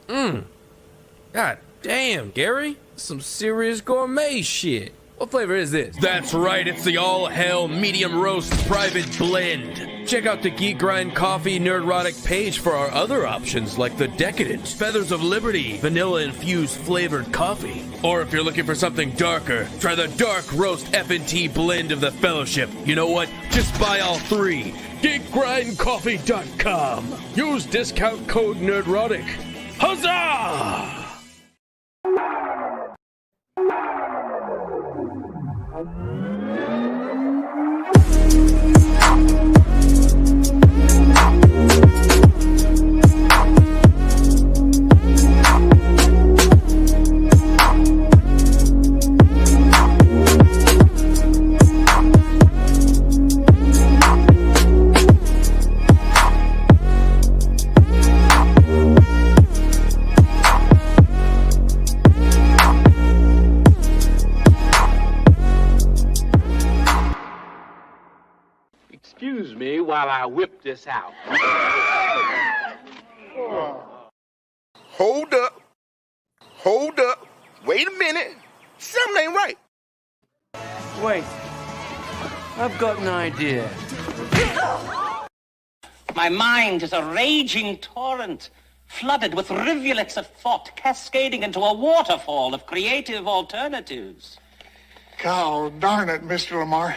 God damn, Gary. Some serious gourmet shit. What flavor is this? That's right, it's the all-hell medium roast private blend. Check out the Geek Grind Coffee Nerdrotic page for our other options like the Decadent, Feathers of Liberty, vanilla-infused flavored coffee. Or if you're looking for something darker, try the Dark Roast FNT blend of the Fellowship. You know what? Just buy all three. GeekGrindCoffee.com. Use discount code Nerdrotic. Huzzah! Excuse me while I whip this out. Hold up. Hold up. Wait a minute. Something ain't right. Wait. I've got an idea. My mind is a raging torrent, flooded with rivulets of thought, cascading into a waterfall of creative alternatives. God darn it, Mr. Lamar.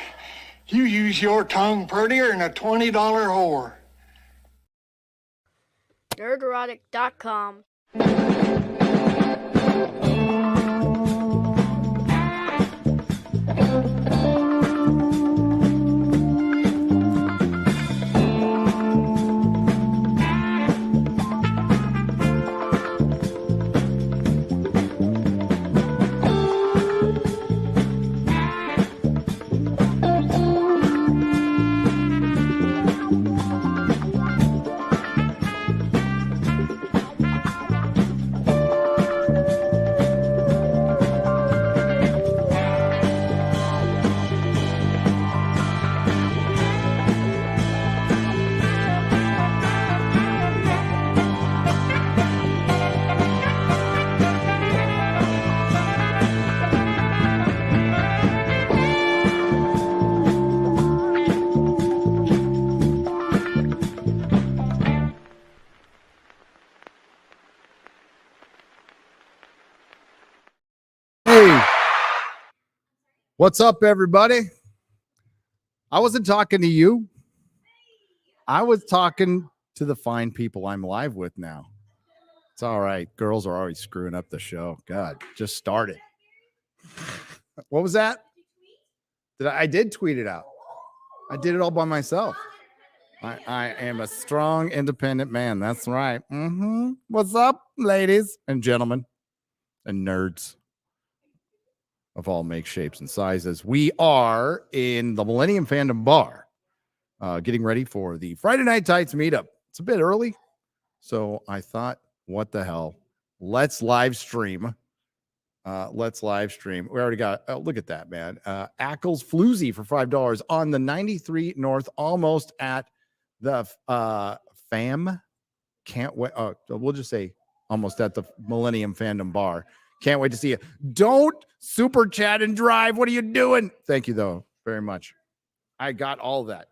You use your tongue prettier than a $20 whore. Nerdrotic.com. What's up, everybody? I wasn't talking to you. I was talking to the fine people I'm live with now. It's all right. Girls are always screwing up the show. God, just started. What was that? I did tweet it out. I did it all by myself. I am a strong, independent man. That's right. What's up, ladies and gentlemen and nerds of all makes, shapes, and sizes? We are in the Millennium FANDOM Bar, getting ready for the Friday Night Tights meetup. It's a bit early, so I thought, what the hell? Let's live stream. We already got, look at that, man. Ackles Floozy for $5 on the 93 North, almost at the FAM. Can't wait. We'll just say almost at the Millennium FANDOM Bar. Can't wait to see you. Don't super chat and drive. What are you doing? Thank you, though, very much. I got all that.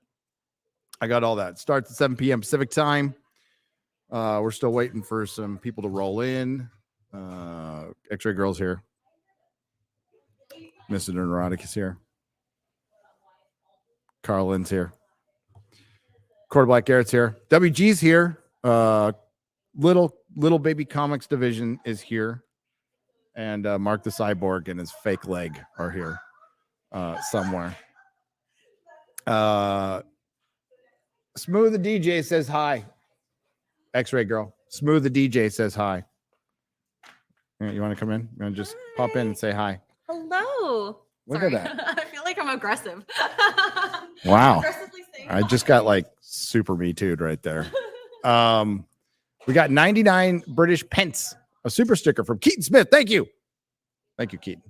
Starts at 7 p.m. Pacific time. We're still waiting for some people to roll in. X-Ray Girl's here. Mr. Nerdrotic is here. Carl Lynn's here. Quarter Black Garrett's here. WG's here. Little Baby Comics Division is here. And Mark the Cyborg and his fake leg are here somewhere. Smooth the DJ says hi. X-Ray Girl. Smooth the DJ says hi. You want to come in? You want to just pop in and say hi? Hello. Look Sorry. at that. I feel like I'm aggressive. Wow. I just got like super me too'd right there. We got 99 British pence, a super sticker from Keaton Smith. Thank you. Thank you, Keaton.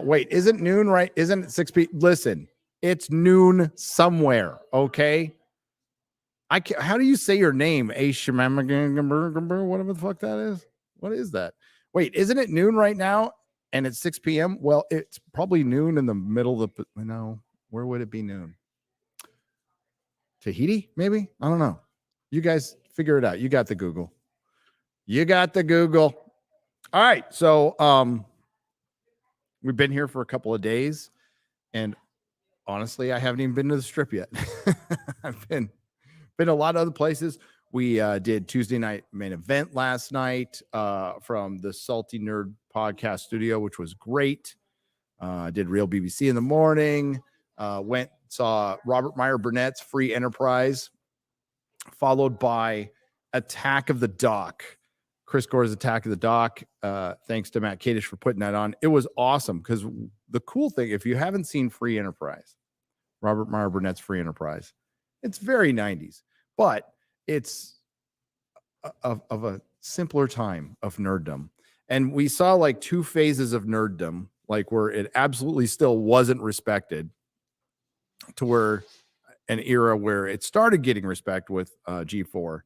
Wait, isn't noon right? Isn't it 6 p.m.? Listen, it's noon somewhere, okay? How do you say your name? Whatever the fuck that is. What is that? Wait, isn't it noon right now? And it's 6 p.m. Well, it's probably noon in the middle of the. No, where would it be noon? Tahiti, maybe? I don't know. You guys figure it out. You got the Google. You got the Google. All right. So we've been here for a couple of days. And honestly, I haven't even been to the strip yet. I've been a lot of other places. We did Tuesday night main event last night from the Salty Nerd podcast studio, which was great. Did Real BBC in the morning. Saw Robert Meyer Burnett's Free Enterprise, followed by Attack of the Dock. Chris Gore's Attack of the Dock. Thanks to Matt Kadish for putting that on. It was awesome because the cool thing, if you haven't seen Free Enterprise, Robert Meyer Burnett's Free Enterprise, it's very 90s, but it's of a simpler time of nerddom. And we saw like two phases of nerddom, like where it absolutely still wasn't respected, to where an era where it started getting respect with G4,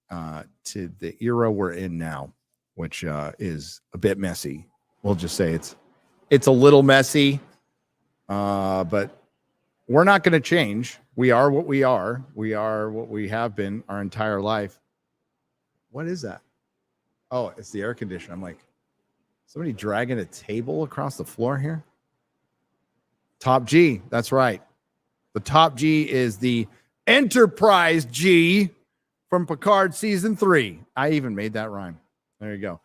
to the era we're in now, which is a bit messy. We'll just say it's a little messy, but we're not going to change. We are what we are. We are what we have been our entire life. What is that? Oh, it's the air conditioner. I'm like, somebody dragging a table across the floor here? Top G. That's right. The Top G is the Enterprise G from Picard Season 3. I even made that rhyme. There you go.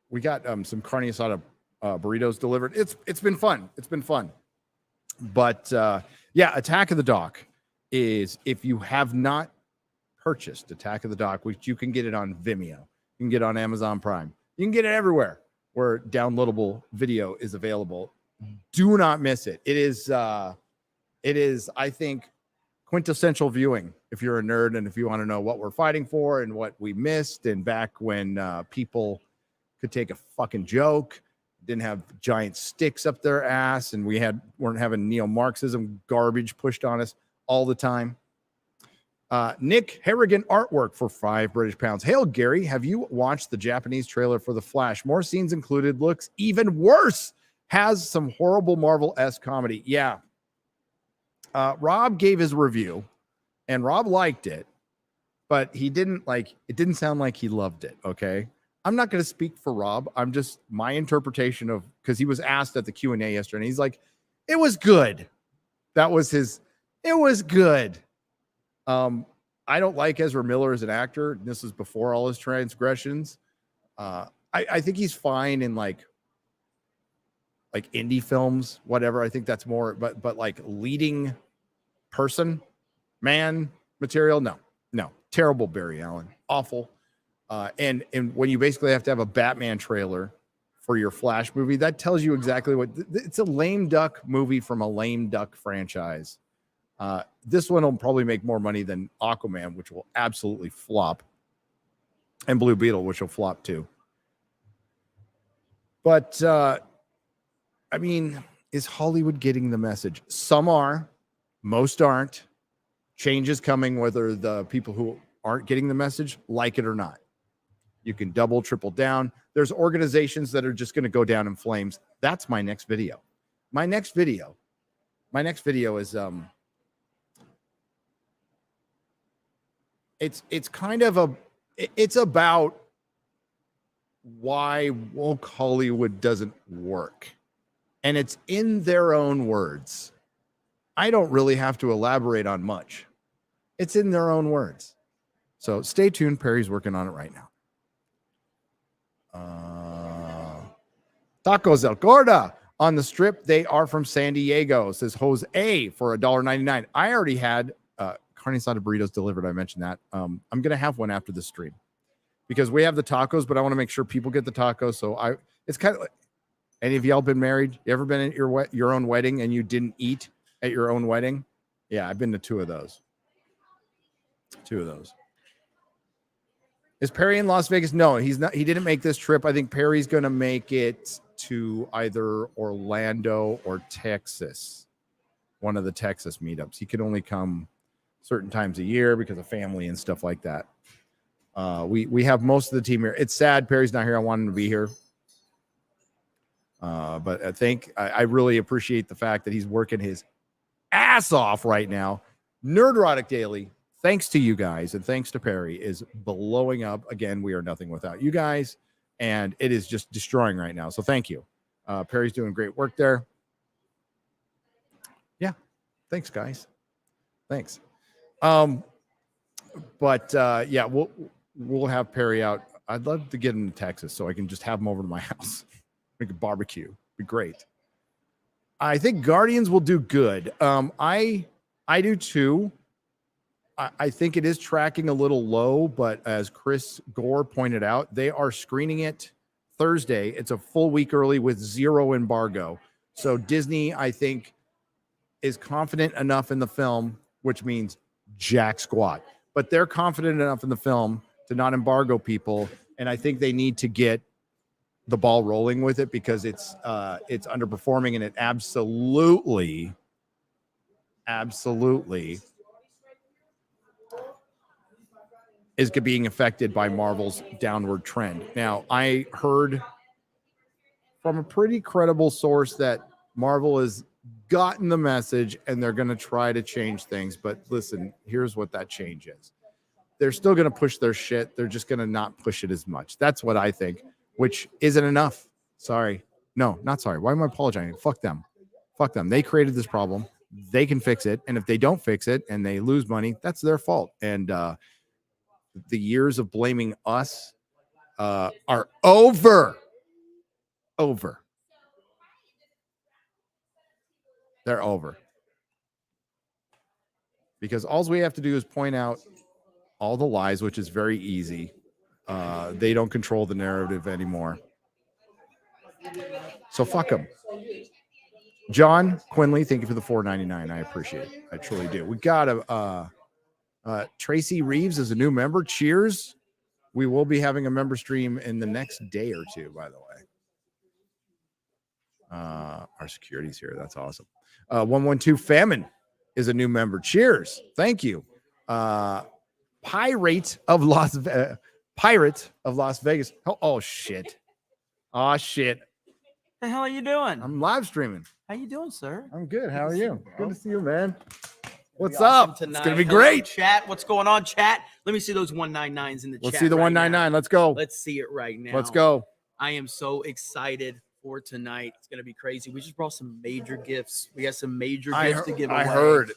We got some carne asada burritos delivered. It's been fun. It's been fun. But yeah, Attack of the Dock is, if you have not purchased Attack of the Dock, which you can get it on Vimeo, you can get it on Amazon Prime, you can get it everywhere where downloadable video is available. Do not miss it. It is, I think, quintessential viewing if you're a nerd and if you want to know what we're fighting for and what we missed, and back when people could take a fucking joke, didn't have giant sticks up their ass, and weren't having neo-Marxism garbage pushed on us all the time. Nick Harrigan artwork for £5 British. Hail Gary, have you watched the Japanese trailer for The Flash? More scenes included, looks even worse, has some horrible Marvel-esque comedy. Yeah. Rob gave his review and Rob liked it, but it didn't sound like he loved it. Okay. I'm not going to speak for Rob. I'm just my interpretation of, because he was asked at the Q&A yesterday and he's like, it was good. That was his, it was good. I don't like Ezra Miller as an actor. This is before all his transgressions. I think he's fine in like indie films, whatever. I think that's more, but like leading person, man material. No, terrible Barry Allen, awful. And when you basically have to have a Batman trailer for your Flash movie, that tells you exactly what it's a lame duck movie from a lame duck franchise. This one will probably make more money than Aquaman, which will absolutely flop, and Blue Beetle, which will flop too. But I mean, is Hollywood getting the message? Some are, most aren't. Change is coming, whether the people who aren't getting the message like it or not. You can double, triple down. There's organizations that are just going to go down in flames. That's my next video. My next video is it's kind of it's about why woke Hollywood doesn't work. And it's in their own words. I don't really have to elaborate on much. It's in their own words. So stay tuned. Perry's working on it right now. Tacos El Gorda on the strip. They are from San Diego, says Jose, for $1.99. I already had carne asada burritos delivered. I mentioned that. I'm going to have one after the stream because we have the tacos, but I want to make sure people get the tacos. So it's kind of like, any of y'all been married? You ever been at your own wedding and you didn't eat at your own wedding? Yeah, I've been to two of those. Is Perry in Las Vegas? No, he's not. He didn't make this trip. I think Perry's going to make it to either Orlando or Texas, one of the Texas meetups. He can only come certain times a year because of family and stuff like that. We have most of the team here. It's sad Perry's not here. I want him to be here. But I really appreciate the fact that he's working his ass off right now. Nerdrotic Daily, thanks to you guys and thanks to Perry, is blowing up. Again, we are nothing without you guys, and it is just destroying right now. So thank you. Perry's doing great work there. Yeah, thanks, guys. Thanks. But yeah, we'll have Perry out. I'd love to get him to Texas so I can just have him over to my house. Make a barbecue. Be great. I think Guardians will do good. I do too. I think it is tracking a little low, but as Chris Gore pointed out, they are screening it Thursday. It's a full week early with 0 embargo. So Disney, I think, is confident enough in the film, which means jack squat. But they're confident enough in the film to not embargo people, and I think they need to get the ball rolling with it because it's underperforming, and it absolutely is being affected by Marvel's downward trend. Now, I heard from a pretty credible source that Marvel has gotten the message and they're going to try to change things. But listen, here's what that change is. They're still going to push their shit. They're just going to not push it as much. That's what I think, which isn't enough. Sorry. No, not sorry. Why am I apologizing? Fuck them. Fuck them. They created this problem. They can fix it. And if they don't fix it and they lose money, that's their fault. And the years of blaming us are over. Over. They're over. Because all we have to do is point out all the lies, which is very easy. They don't control the narrative anymore. So fuck them. John Quinley, thank you for the $4.99. I appreciate it. I truly do. We got Tracy Reeves is a new member. Cheers. We will be having a member stream in the next day or two, by the way. Our security's here. That's awesome. 112 Famine is a new member. Cheers. Thank you. Pirate of Las Vegas. Oh shit. Oh shit. The hell are you doing? I'm live streaming. How you doing, sir? I'm good. How are you? Good to see you, man. What's Awesome up? tonight. It's gonna be Hello, great. Chat. What's going on, chat? Let me see those 199s in the chat. Let's see the right 199. now. Let's go. Let's see it right now. Let's go. I am so excited for tonight. It's gonna be crazy. We just brought some major gifts. We got some major gifts to give away. I heard.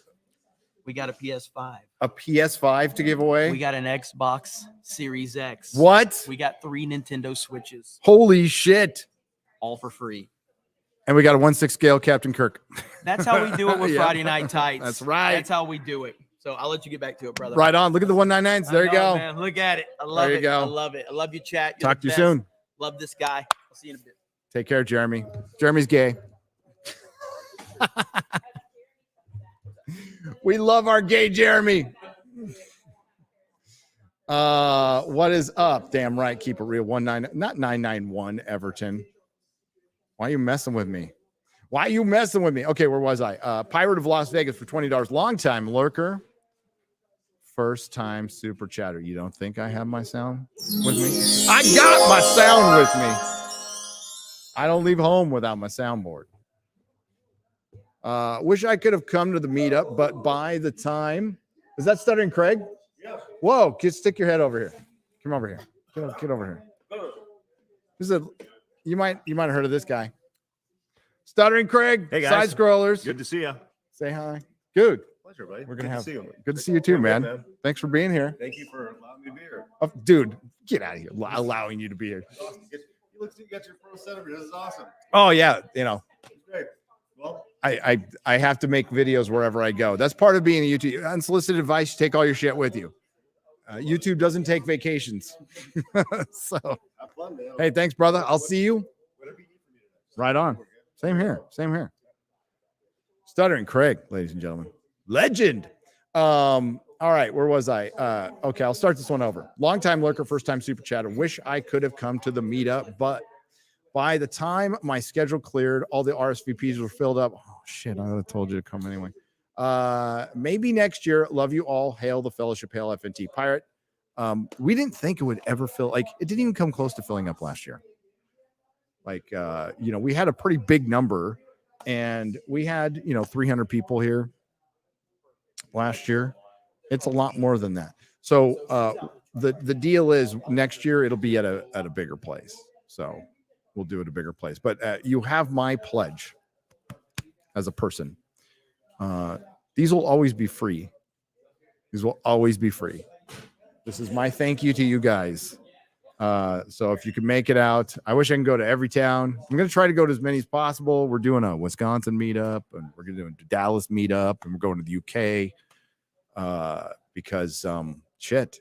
We got a PS5. A PS5 to give away? We got an Xbox Series X. What? We got 3 Nintendo Switches. Holy shit. All for free. And we got a 1/6 scale Captain Kirk. That's how we do it with Yeah. Friday Night Tights. That's right. That's how we do it. So I'll let you get back to it, brother. Right on. Look at the 199s. There you go. Man. Look at it. I love There you it. go. I love it. I love you, chat. You're Talk the to you best. soon. Love this guy. I'll see you in a bit. Take care, Jeremy. Jeremy's gay. We love our gay Jeremy. What is up? Damn right. Keep it real. not 991 Everton. Why are you messing with me? Why are you messing with me? Okay, where was I? Pirate of Las Vegas for $20. Long time lurker. First time super chatter. You don't think I have my sound with me? I got my sound with me. I don't leave home without my soundboard. Wish I could have come to the meetup, but by the time, is that Stuttering Craig? Yes. Whoa, just stick your head over here. Come over here. Get over here. This is you might have heard of this guy. Stuttering Craig. Hey guys. Side scrollers. Good to see you. Say hi. Good. Pleasure, buddy. We're gonna Good have to see you. good to see you too, man. man. Thanks for being here. Thank you for allowing me to be here. Oh, dude, get out of here. Allowing you to be here. Awesome. You got your pro setup. This is awesome. Oh yeah, you know. Great. Well, I have to make videos wherever I go. That's part of being a YouTube. Unsolicited advice, you take all your shit with you. YouTube doesn't take vacations. So, have fun, man. hey, thanks, brother. I'll see you. Right on. Same here. Same here. Stuttering Craig, ladies and gentlemen. Legend. All right, where was I? Okay, I'll start this one over. Long-time lurker, first-time super chatter. Wish I could have come to the meetup, but by the time my schedule cleared, all the RSVPs were filled up. Oh, shit, I would have told you to come anyway. Maybe next year. Love you all. Hail the fellowship. Hail FNT Pirate. We didn't think it would ever fill. Like, it didn't even come close to filling up last year. Like, we had a pretty big number, and we had 300 people here last year. It's a lot more than that. So the deal is next year it'll be at a bigger place. So we'll do it at a bigger place. But you have my pledge as a person. These will always be free. These will always be free. This is my thank you to you guys. So if you can make it out, I wish I can go to every town. I'm going to try to go to as many as possible. We're doing a Wisconsin meetup, and we're going to do a Dallas meetup, and we're going to the UK because shit,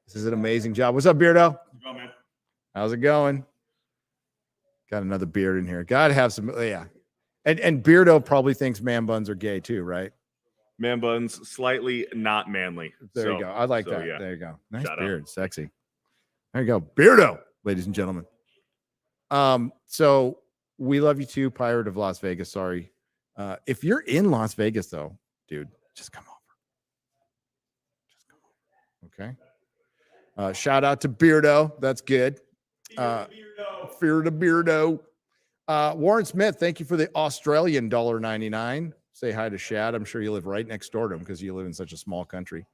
this is an amazing job. What's up, Beardo? How's it going? Got another beard in here. Gotta have some, yeah. And Beardo probably thinks man buns are gay too, right? Man buns, slightly not manly. There you go. I like that. Yeah. There you go. Nice Shout beard. out. Sexy. There you go. Beardo, ladies and gentlemen. So we love you too, Pirate of Las Vegas. Sorry. If you're in Las Vegas, though, dude, just come over. Just come over. Okay. Shout out to Beardo. That's good. Fear to Beardo. Warren Smith, thank you for the Australian $1.99. Say hi to Shad. I'm sure you live right next door to him because you live in such a small country.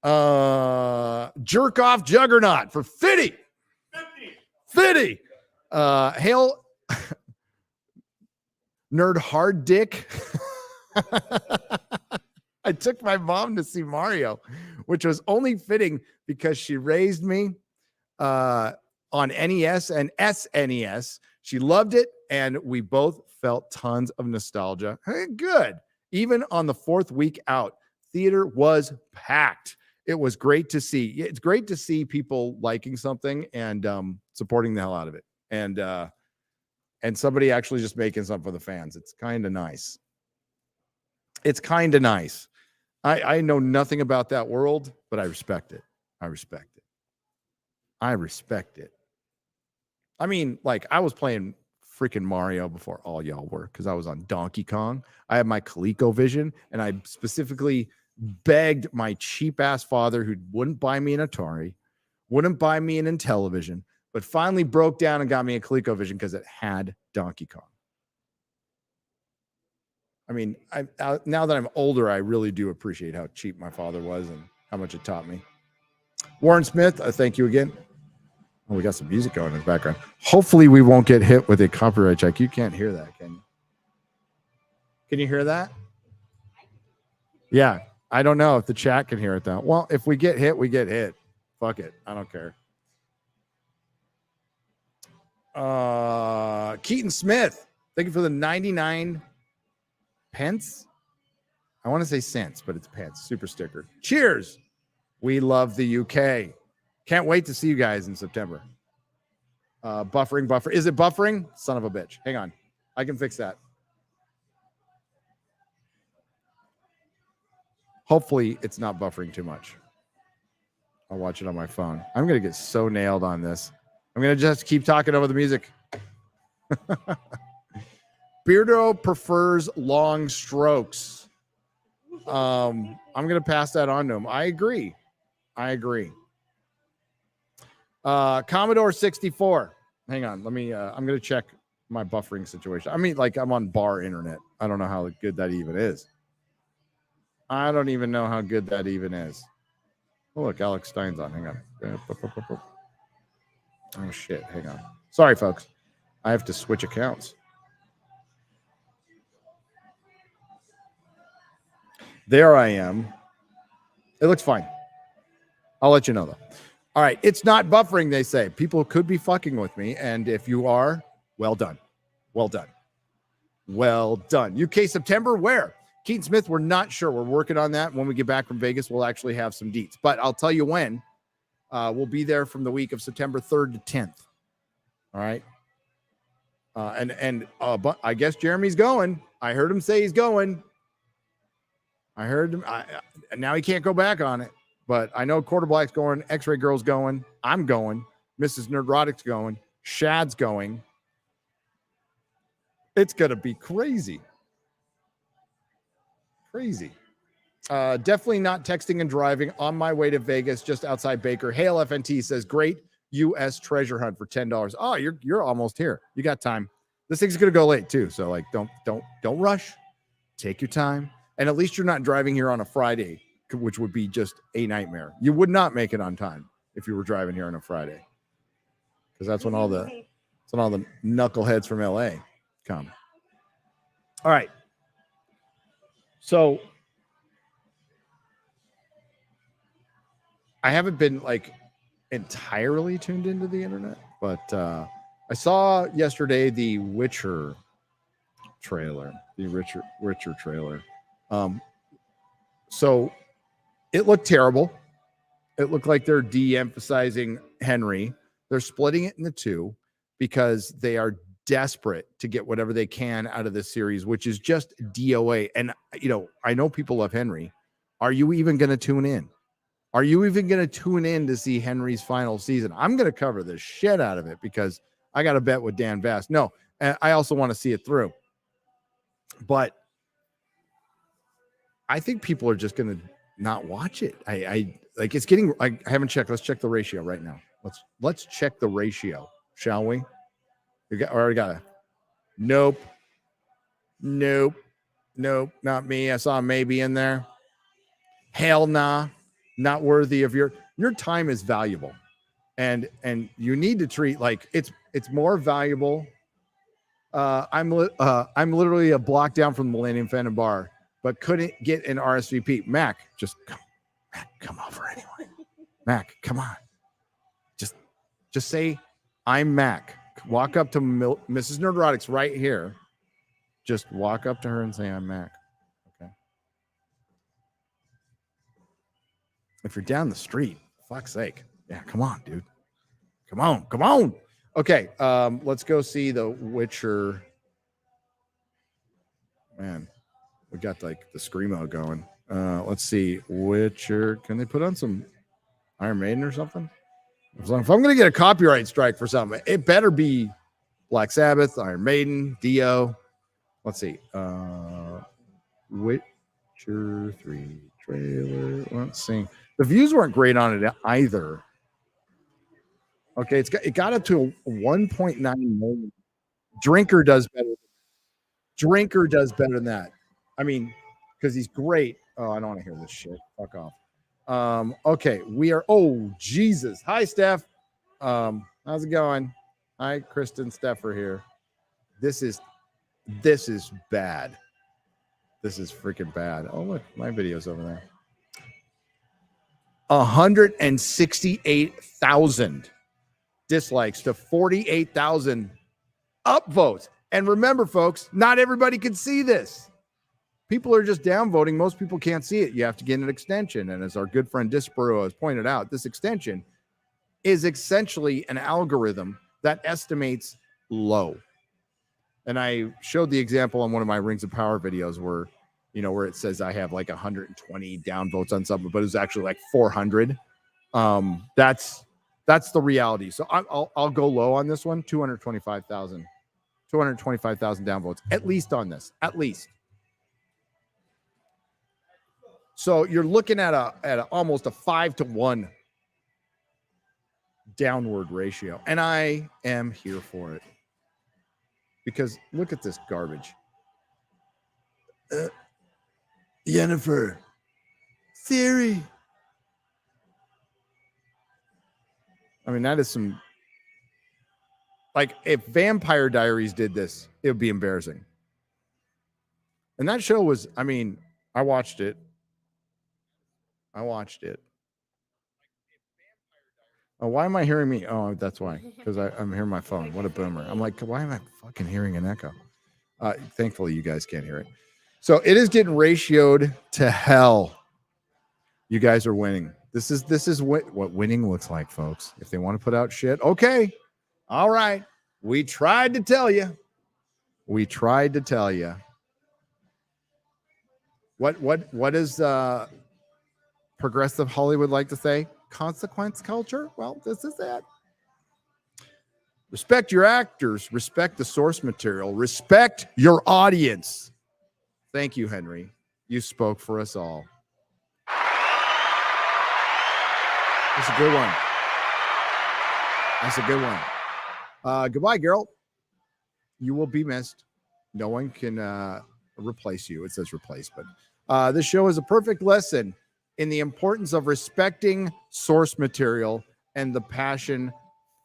Jerk off Juggernaut for 50. Hail Nerd Hard Dick. I took my mom to see Mario, which was only fitting because she raised me on NES and SNES. She loved it, and we both felt tons of nostalgia. Hey, good. Even on the fourth week out, theater was packed. It was great to see. It's great to see people liking something and supporting the hell out of it. And somebody actually just making something for the fans. It's kind of nice. It's kind of nice. I know nothing about that world, but I respect it. I respect it. I mean, like, I was playing freaking Mario before all y'all were because I was on Donkey Kong. I had my ColecoVision, and I specifically begged my cheap-ass father who wouldn't buy me an Atari, wouldn't buy me an Intellivision, but finally broke down and got me a ColecoVision because it had Donkey Kong. I mean, now that I'm older, I really do appreciate how cheap my father was and how much it taught me. Warren Smith, thank you again. Oh, we got some music going in the background. Hopefully we won't get hit with a copyright check. You can't hear that, can you? Can you hear that? Yeah. I don't know if the chat can hear it, though. Well, if we get hit, we get hit. Fuck it. I don't care. Keaton Smith, thank you for the 99 pence. I want to say cents, but it's pence. Super sticker. Cheers. We love the UK. Can't wait to see you guys in September. Buffer. Is it buffering? Son of a bitch. Hang on. I can fix that. Hopefully it's not buffering too much. I'll watch it on my phone. I'm going to get so nailed on this. I'm going to just keep talking over the music. Beardo prefers long strokes. I'm going to pass that on to him. I agree. Commodore 64. Hang on. Let me, I'm going to check my buffering situation. I mean, like, I'm on bar internet. I don't know how good that even is. I don't even know how good that even is. Oh, look, Alex Stein's on. Hang on. Oh, shit. Hang on. Sorry, folks. I have to switch accounts. There I am. It looks fine. I'll let you know, though. All right. It's not buffering, they say. People could be fucking with me. And if you are, well done. Well done. Well done. UK September, where? Keaton Smith, we're not sure. We're working on that. When we get back from Vegas, we'll actually have some deets. But I'll tell you when. We'll be there from the week of September 3rd to 10th. All right. But I guess Jeremy's going. I heard him say he's going. I heard him. Now he can't go back on it. But I know Quarter Black's going. X-Ray Girl's going. I'm going. Mrs. Nerdrotic's going. Shad's going. It's going to be crazy. Crazy. Definitely not texting and driving. On my way to Vegas, just outside Baker. Hail FNT says, great U.S. treasure hunt for $10. Oh, you're almost here. You got time. This thing's gonna go late too, so like don't rush. Take your time, and at least you're not driving here on a Friday, which would be just a nightmare. You would not make it on time if you were driving here on a Friday, because that's when all the knuckleheads from LA come. All right, so I haven't been like entirely tuned into the internet, but I saw yesterday the Witcher trailer, Witcher trailer. So it looked terrible. It looked like they're de-emphasizing Henry. They're splitting it into two because they are desperate to get whatever they can out of this series, which is just DOA. And, you know, I know people love Henry. Are you even going to tune in? Are you even going to tune in to see Henry's final season? I'm going to cover the shit out of it because I got a bet with Dan Bass. No, and I also want to see it through. But I think people are just going to not watch it. I like it's getting. I haven't checked. Let's check the ratio right now. Let's check the ratio, shall we? Already got a nope, not me. I saw a maybe in there. Hell nah, not worthy of your time is valuable, and you need to treat like it's more valuable. I'm literally a block down from the Millennium FANDOM Bar, but couldn't get an RSVP. Mac, come over anyway. Mac, come on. Just say, I'm Mac. Walk up to Mrs. Nerdrotic's right here. Just walk up to her and say, I'm Mac. Okay. If you're down the street, fuck's sake. Yeah, come on, dude. Come on. Okay, let's go see the Witcher. Man, we got like the screamo going. Let's see, Witcher. Can they put on some Iron Maiden or something? If I'm going to get a copyright strike for something, it better be Black Sabbath, Iron Maiden, Dio. Let's see, Witcher 3 trailer. Let's see. The views weren't great on it either. Okay, it got up to 1.9 million. Drinker does better than that. I mean, because he's great. Oh, I don't want to hear this shit. Fuck off. Okay, we are. Oh, Jesus. Hi, Steph. How's it going? Hi, Kristen. Steph are here. This is bad. This is freaking bad. Oh, look, my video's over there. 168,000 dislikes to 48,000 upvotes. And remember, folks, not everybody can see this. People are just downvoting. Most people can't see it. You have to get an extension. And as our good friend Dispero has pointed out, this extension is essentially an algorithm that estimates low. And I showed the example on one of my Rings of Power videos where, you know, where it says I have like 120 downvotes on something, but it was actually like 400. That's the reality. So I'll go low on this one. 225,000 downvotes, at least on this, at least. So you're looking at a almost a 5-to-1 downward ratio. And I am here for it. Because look at this garbage. Jennifer. Siri. I mean, that is some... Like, if Vampire Diaries did this, it would be embarrassing. And that show was... I mean, I watched it. Oh, why am I hearing me? Oh, that's why. Because I'm hearing my phone. What a boomer. I'm like, why am I fucking hearing an echo? Thankfully, you guys can't hear it. So it is getting ratioed to hell. You guys are winning. This is what winning looks like, folks. If they want to put out shit, okay. All right. We tried to tell you. What is progressive Hollywood like to say? Consequence culture? Well, this is it. Respect your actors. Respect the source material. Respect your audience. Thank you, Henry. You spoke for us all. That's a good one. That's a good one. Goodbye, girl. You will be missed. No one can replace you. It says replace, but this show is a perfect lesson in the importance of respecting source material and the passion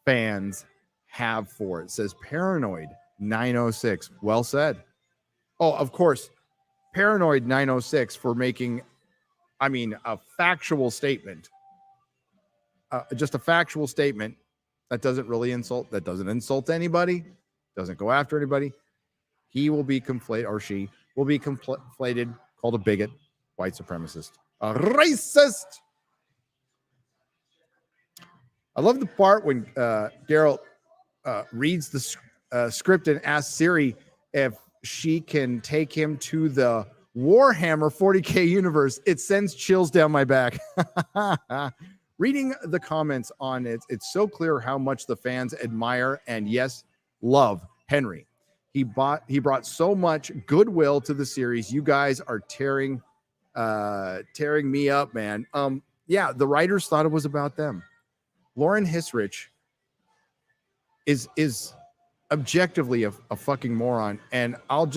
fans have for it. It says Paranoid 906. Well said. Oh, of course, Paranoid 906 for making, a factual statement. Just a factual statement that doesn't really doesn't insult anybody, doesn't go after anybody. He will be conflated, or she will be conflated, called a bigot, white supremacist, a racist. I love the part when Daryl reads the script and asks Siri if she can take him to the Warhammer 40K universe. It sends chills down my back. Reading the comments on it, it's so clear how much the fans admire and, yes, love Henry. He brought so much goodwill to the series. You guys are tearing me up, man. Yeah, the writers thought it was about them. Lauren Hisrich is objectively a fucking moron, and I'll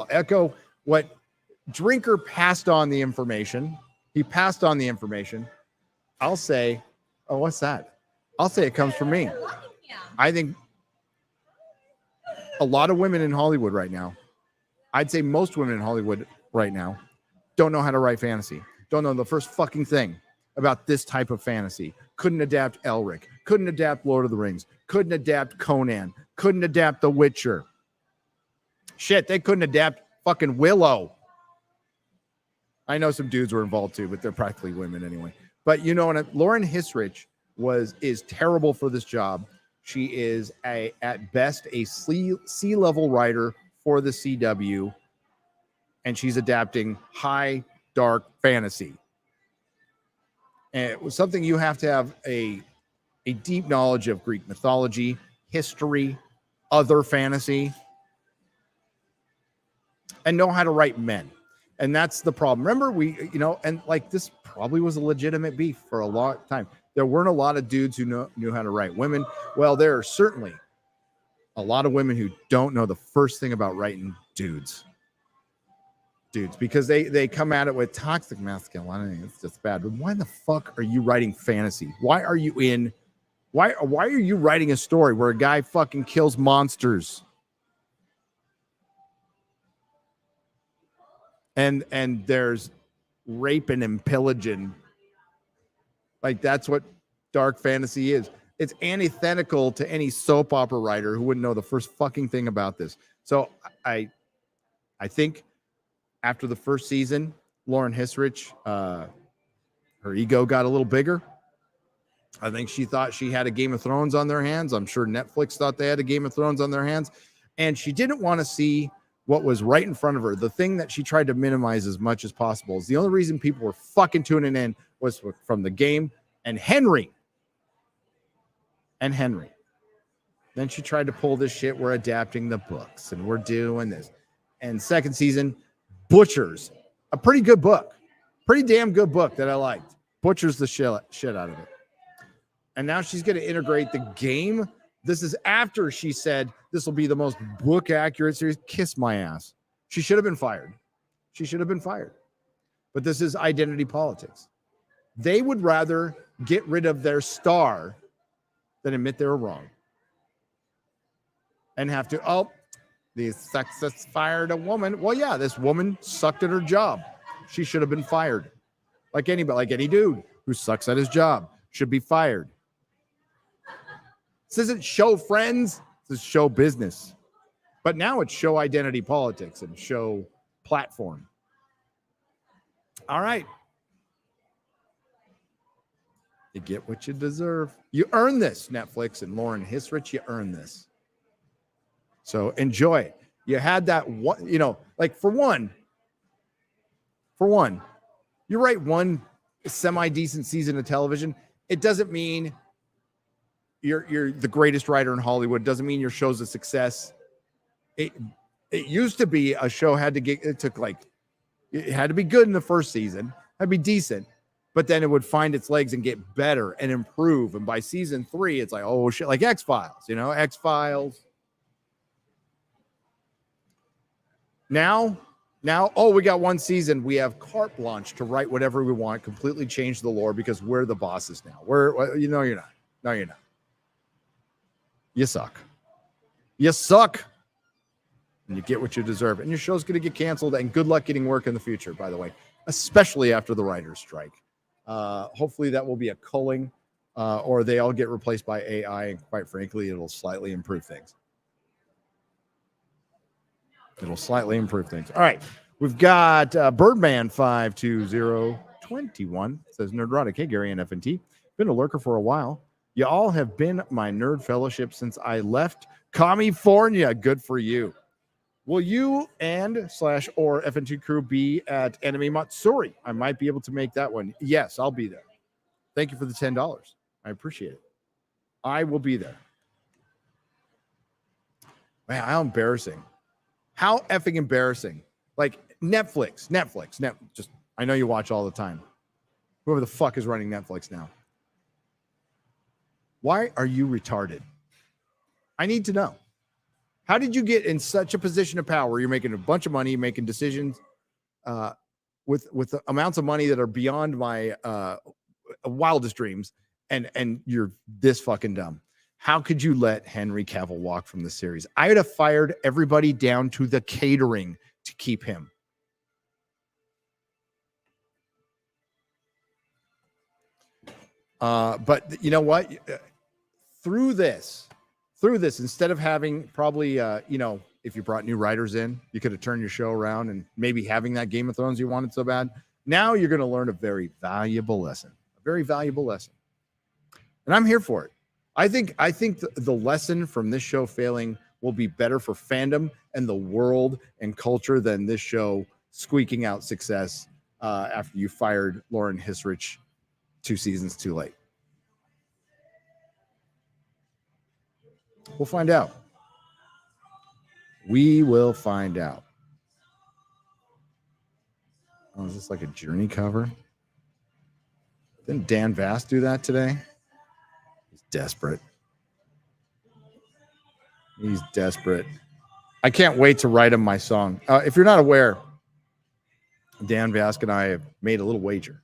echo what Drinker passed on the information. He passed on the information. I'll say, oh, what's that? I'll say it comes from me. I think a lot of women in Hollywood right now, I'd say most women in Hollywood right now, don't know how to write fantasy. Don't know the first fucking thing about this type of fantasy. Couldn't adapt Elric. Couldn't adapt Lord of the Rings. Couldn't adapt Conan. Couldn't adapt The Witcher. Shit, they couldn't adapt fucking Willow. I know some dudes were involved too, but they're practically women anyway. But you know, Lauren Hisrich is terrible for this job. She is at best a C-level writer for the CW, and she's adapting high dark fantasy. And it was something you have to have a deep knowledge of Greek mythology, history, other fantasy, and know how to write men. And that's the problem. Remember, and like this probably was a legitimate beef for a long time. There weren't a lot of dudes who knew how to write women. Well, there are certainly a lot of women who don't know the first thing about writing dudes, because they come at it with toxic masculinity. It's just bad. But why the fuck are you writing fantasy? Why are you writing a story where a guy fucking kills monsters? And there's raping and pillaging. Like, that's what dark fantasy is. It's antithetical to any soap opera writer who wouldn't know the first fucking thing about this. So I think after the first season, Lauren Hisrich, her ego got a little bigger. I think she thought she had a Game of Thrones on their hands. I'm sure Netflix thought they had a Game of Thrones on their hands. And she didn't want to see what was right in front of her. The thing that she tried to minimize as much as possible is the only reason people were fucking tuning in was from the game and Henry. Then she tried to pull this shit. We're adapting the books and we're doing this. And second season, butchers a pretty good book, pretty damn good book that I liked. Butchers the shit out of it. And now she's going to integrate the game. This is after she said this will be the most book accurate series. Kiss my ass. She should have been fired. But this is identity politics. They would rather get rid of their star than admit they were wrong. And have to, the sexist fired a woman. Well, yeah, this woman sucked at her job. She should have been fired. Like anybody, like any dude who sucks at his job should be fired. This isn't show friends. This is show business. But now it's show identity politics and show platform. All right. You get what you deserve. You earn this, Netflix and Lauren Hisrich. You earn this. So enjoy it. You had that one, like for one, you write one semi-decent season of television. It doesn't mean you're the greatest writer in Hollywood. It doesn't mean your show's a success. It used to be a show had to be good in the first season. Had to be decent. but then it would find its legs and get better and improve. And by season 3, it's like, oh shit, like X-Files, you know, X-Files. Now, oh, we got one season. We have carte blanche to write whatever we want, completely change the lore because we're the bosses now. You're not. No, you're not. You suck. You suck. And you get what you deserve. And your show's going to get canceled. And good luck getting work in the future, by the way, especially after the writer's strike. Hopefully that will be a culling or they all get replaced by AI. And quite frankly, it'll slightly improve things. It'll slightly improve things. All right. We've got Birdman 52021 says Nerdrotic. Hey, Gary and FNT. Been a lurker for a while. You all have been my nerd fellowship since I left California. Good for you. Will you and/or FNT crew be at Anime Matsuri? I might be able to make that one. Yes, I'll be there. Thank you for the $10. I appreciate it. I will be there. Man, how embarrassing. How effing embarrassing. Like Netflix. Just, I know you watch all the time. Whoever the fuck is running Netflix now. Why are you retarded? I need to know. How did you get in such a position of power? You're making a bunch of money, making decisions with amounts of money that are beyond my wildest dreams, and you're this fucking dumb. How could you let Henry Cavill walk from the series? I would have fired everybody down to the catering to keep him. But you know what? Through this, instead of having probably, if you brought new writers in, you could have turned your show around and maybe having that Game of Thrones you wanted so bad. Now you're going to learn a very valuable lesson, and I'm here for it. I think the lesson from this show failing will be better for fandom and the world and culture than this show squeaking out success after you fired Lauren Hisrich 2 seasons too late. We'll find out. We will find out. Oh, is this like a Journey cover? Didn't Dan Vass do that today? He's desperate. I can't wait to write him my song. If you're not aware, Dan Vask and I have made a little wager.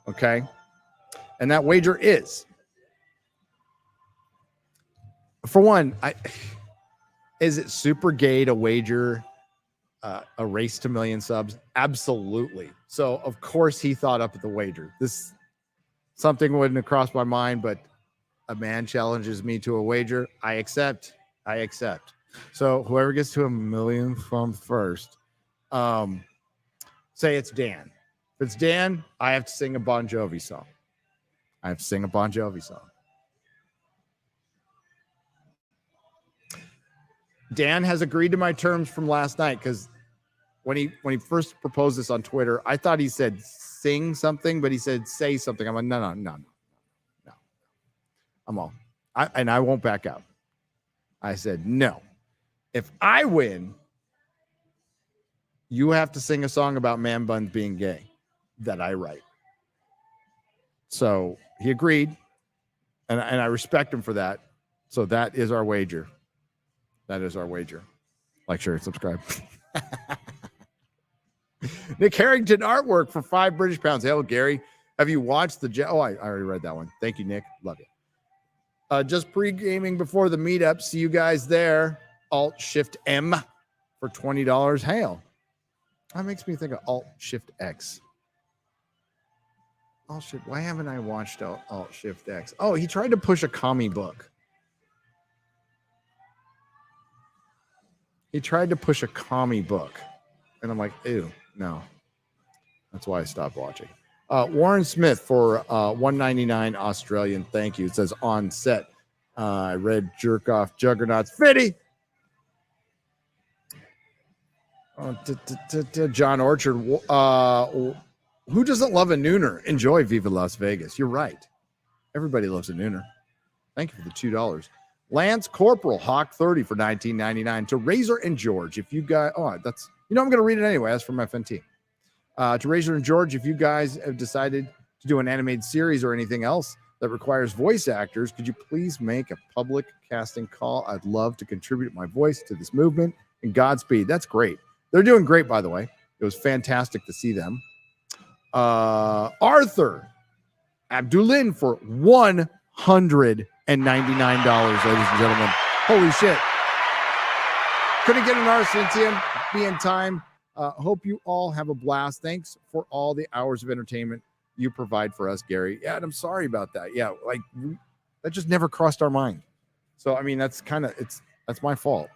Okay? And that wager is, for one, is it super gay to wager a race to 1 million subs? Absolutely. So, of course, he thought up the wager. This something wouldn't have crossed my mind, but a man challenges me to a wager. I accept. So, whoever gets to 1 million from first, say it's Dan. If it's Dan, I have to sing a Bon Jovi song. Dan has agreed to my terms from last night because when he first proposed this on Twitter, I thought he said sing something, but he said say something. I'm like, no. I won't back out. I said, no. If I win, you have to sing a song about man buns being gay that I write. So he agreed, and I respect him for that. So that is our wager. Like, share, and subscribe. Nick Harrington artwork for 5 British pounds. Hello, Gary. Have you watched the... I already read that one. Thank you, Nick. Love you. Just pre-gaming before the meetup. See you guys there. Alt-Shift-M for $20. Hail. That makes me think of Alt-Shift-X. Alt-Shift. Why haven't I watched Alt-Shift-X? Oh, he tried to push a commie book. And I'm like, ew, no. That's why I stopped watching. Warren Smith for $1.99 Australian. Thank you. It says on set. I read Jerk Off Juggernauts. Fitty. John Orchard. Who doesn't love a nooner? Enjoy Viva Las Vegas. You're right. Everybody loves a nooner. Thank you for the $2. Lance Corporal Hawk 30 for $19.99 to Razor and George. If you got, that's, I'm going to read it anyway. That's from FNT. To Razor and George, if you guys have decided to do an animated series or anything else that requires voice actors, could you please make a public casting call? I'd love to contribute my voice to this movement, and Godspeed. That's great. They're doing great, by the way. It was fantastic to see them. Arthur Abdulin for $199, ladies and gentlemen. Holy shit. Couldn't get an RSVP be in time. Hope you all have a blast. Thanks for all the hours of entertainment you provide for us, Gary. Yeah, and I'm sorry about that. Yeah, like that just never crossed our mind. So I mean, that's my fault,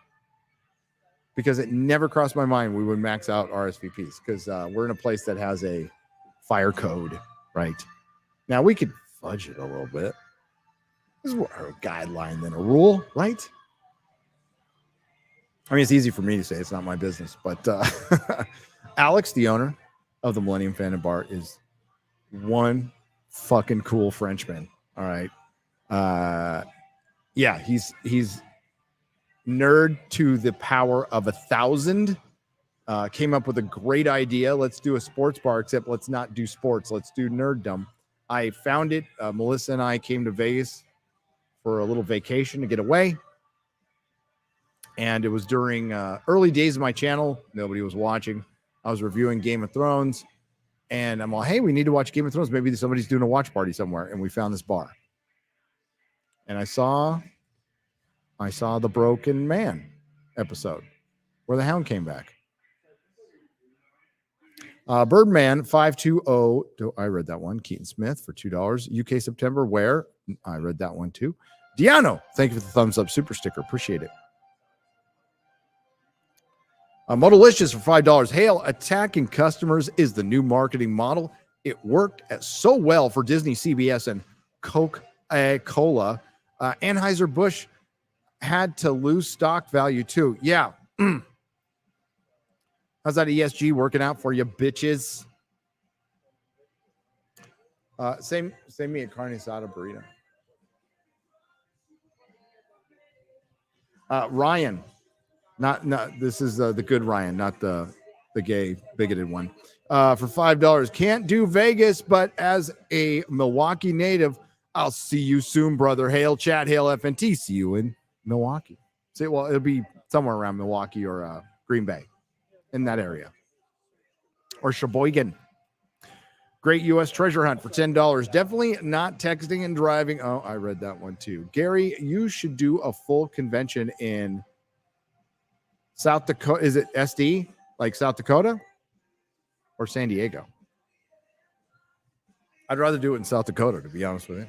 because it never crossed my mind we would max out RSVPs, because we're in a place that has a fire code, right? Now we could fudge it a little bit. This is more a guideline than a rule, right? I mean, it's easy for me to say. It's not my business. But Alex, the owner of the Millennium FANDOM BAR, is one fucking cool Frenchman. All right. Yeah, he's nerd to the power of 1,000. Came up with a great idea. Let's do a sports bar, except let's not do sports. Let's do nerddom. I found it. Melissa and I came to Vegas for a little vacation to get away. And it was during early days of my channel. Nobody was watching. I was reviewing Game of Thrones. And I'm all, hey, we need to watch Game of Thrones. Maybe somebody's doing a watch party somewhere. And we found this bar. And I saw the Broken Man episode where the Hound came back. Birdman 520. I read that one. Keaton Smith for $2. UK September. Where? I read that one too. Diano, thank you for the thumbs up super sticker. Appreciate it. Modalicious for $5. Hail, attacking customers is the new marketing model. It worked so well for Disney, CBS, and Coca-Cola. Anheuser-Busch had to lose stock value too. Yeah. How's that ESG working out for you, bitches? Same me a carne asada burrito. Ryan. Not this is the good Ryan, not the gay bigoted one. For $5. Can't do Vegas, but as a Milwaukee native, I'll see you soon, brother. Hail chat, hail FNT. See you in Milwaukee. Well, it'll be somewhere around Milwaukee or Green Bay, in that area, or Sheboygan. Great U.S. treasure hunt for $10. Definitely not texting and driving. Oh, I read that one too. Gary, you should do a full convention in South Dakota. Is it SD, like South Dakota, or San Diego? I'd rather do it in South Dakota, to be honest with you.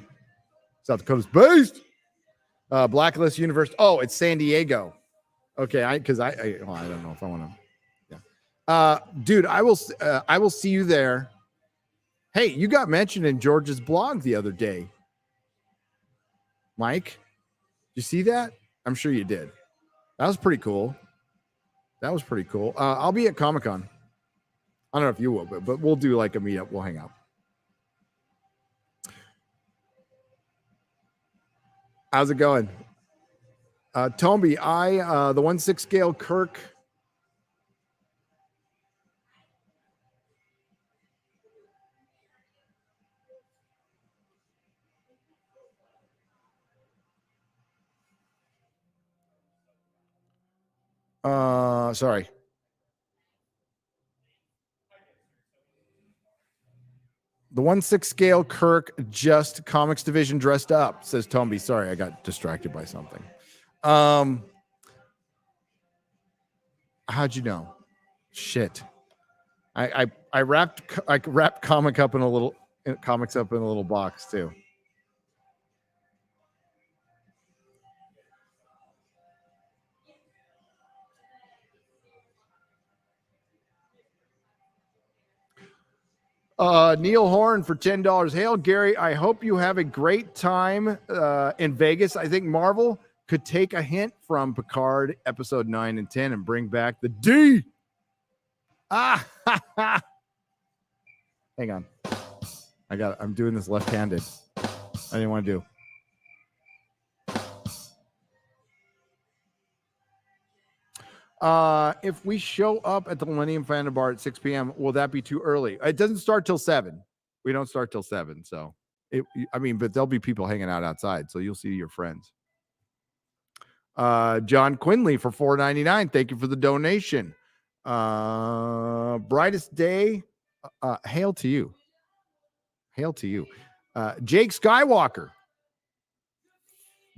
South Dakota's based. Blacklist Universe. Oh, it's San Diego. Okay, I don't know if I want to. Yeah, dude, I will see you there. Hey, you got mentioned in George's blog the other day, Mike. You see that? I'm sure you did. That was pretty cool. I'll be at Comic-Con. I don't know if you will, but we'll do like a meetup. We'll hang out. How's it going? Tomby, the 1/6 scale Kirk. Sorry. The 1/6 scale Kirk just comics division dressed up, says Tomby. Sorry, I got distracted by something. How'd you know? Shit. I wrapped comics up in a little box too. Neil Horn for $10. Hail, Gary. I hope you have a great time in Vegas. I think Marvel could take a hint from Picard episode 9 and 10 and bring back the D. Hang on. I'm doing this left-handed. I didn't want to do. If we show up at the Millennium FANDOM Bar at 6 p.m., will that be too early? It doesn't start till 7. We don't start till 7. So, but there'll be people hanging out outside. So you'll see your friends. John Quinley for $4.99. Thank you for the donation. Brightest day. Hail to you. Hail to you. Jake Skywalker.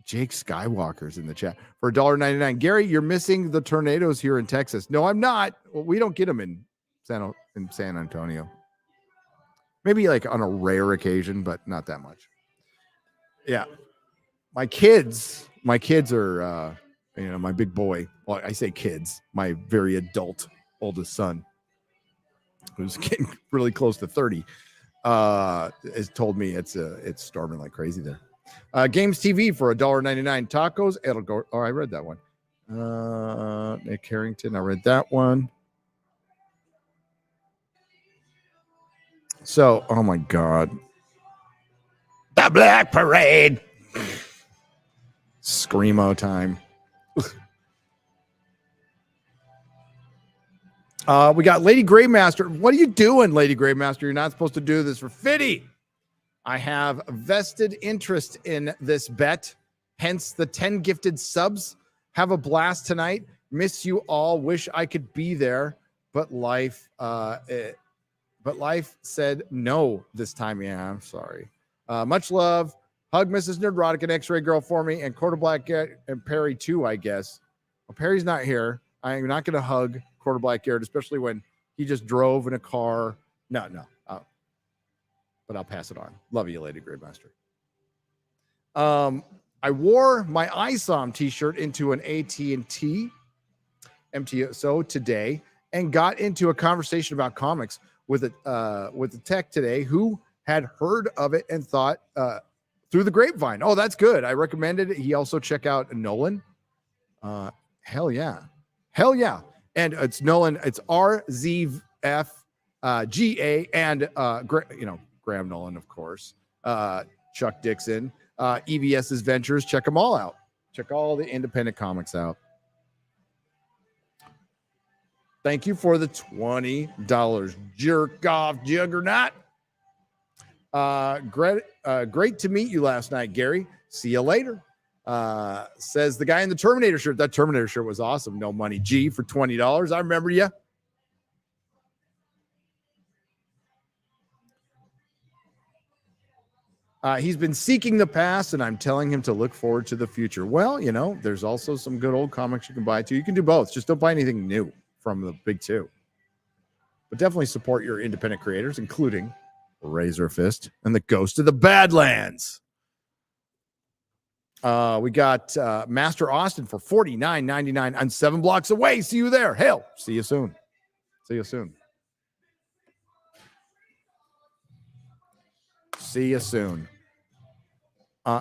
Jake Skywalker's in the chat for $1.99. Gary, you're missing the tornadoes here in Texas. No, I'm not. Well, we don't get them in San Antonio. Maybe like on a rare occasion, but not that much. Yeah. My kids are, my big boy. Well, I say kids, my very adult oldest son, who's getting really close to 30, has told me it's storming like crazy there. Games TV for $1.99. Tacos. It'll go. Oh, I read that one. Nick Harrington. I read that one. So, oh my God. The Black Parade. Screamo time. We got Lady Greymaster. What are you doing, Lady Greymaster? You're not supposed to do this for Fitty. I have vested interest in this bet, hence the 10 gifted subs. Have a blast tonight. Miss you all. Wish I could be there, but life said no this time. Yeah, I'm sorry. Much love. Hug Mrs. Nerdrotic and X-Ray Girl for me, and Quarter Black Garrett and Perry too, I guess. Well, Perry's not here. I'm not going to hug Quarter Black Garrett, especially when he just drove in a car. No. But I'll pass it on. Love you, Lady Greymaster. I wore my ISOM T-shirt into an AT&T MTSO today and got into a conversation about comics with a tech today who had heard of it and thought through the grapevine. Oh, that's good. I recommended it. He also check out Nolan. Hell yeah. And it's Nolan. It's RZF GA and Graham Nolan, of course. Chuck Dixon, EBS's Ventures. Check them all out. Check all the independent comics out. Thank you for the $20. Jerk off, Juggernaut. Great to meet you last night, Gary. See you later. Says the guy in the Terminator shirt. That Terminator shirt was awesome. No Money G for $20. I remember you. He's been seeking the past, and I'm telling him to look forward to the future. Well, there's also some good old comics you can buy too. You can do both. Just don't buy anything new from the big two. But definitely support your independent creators, including Razor Fist and the Ghost of the Badlands. We got Master Austin for $49.99 on 7 blocks away. See you there. Hell, see you soon. See you soon. See you soon.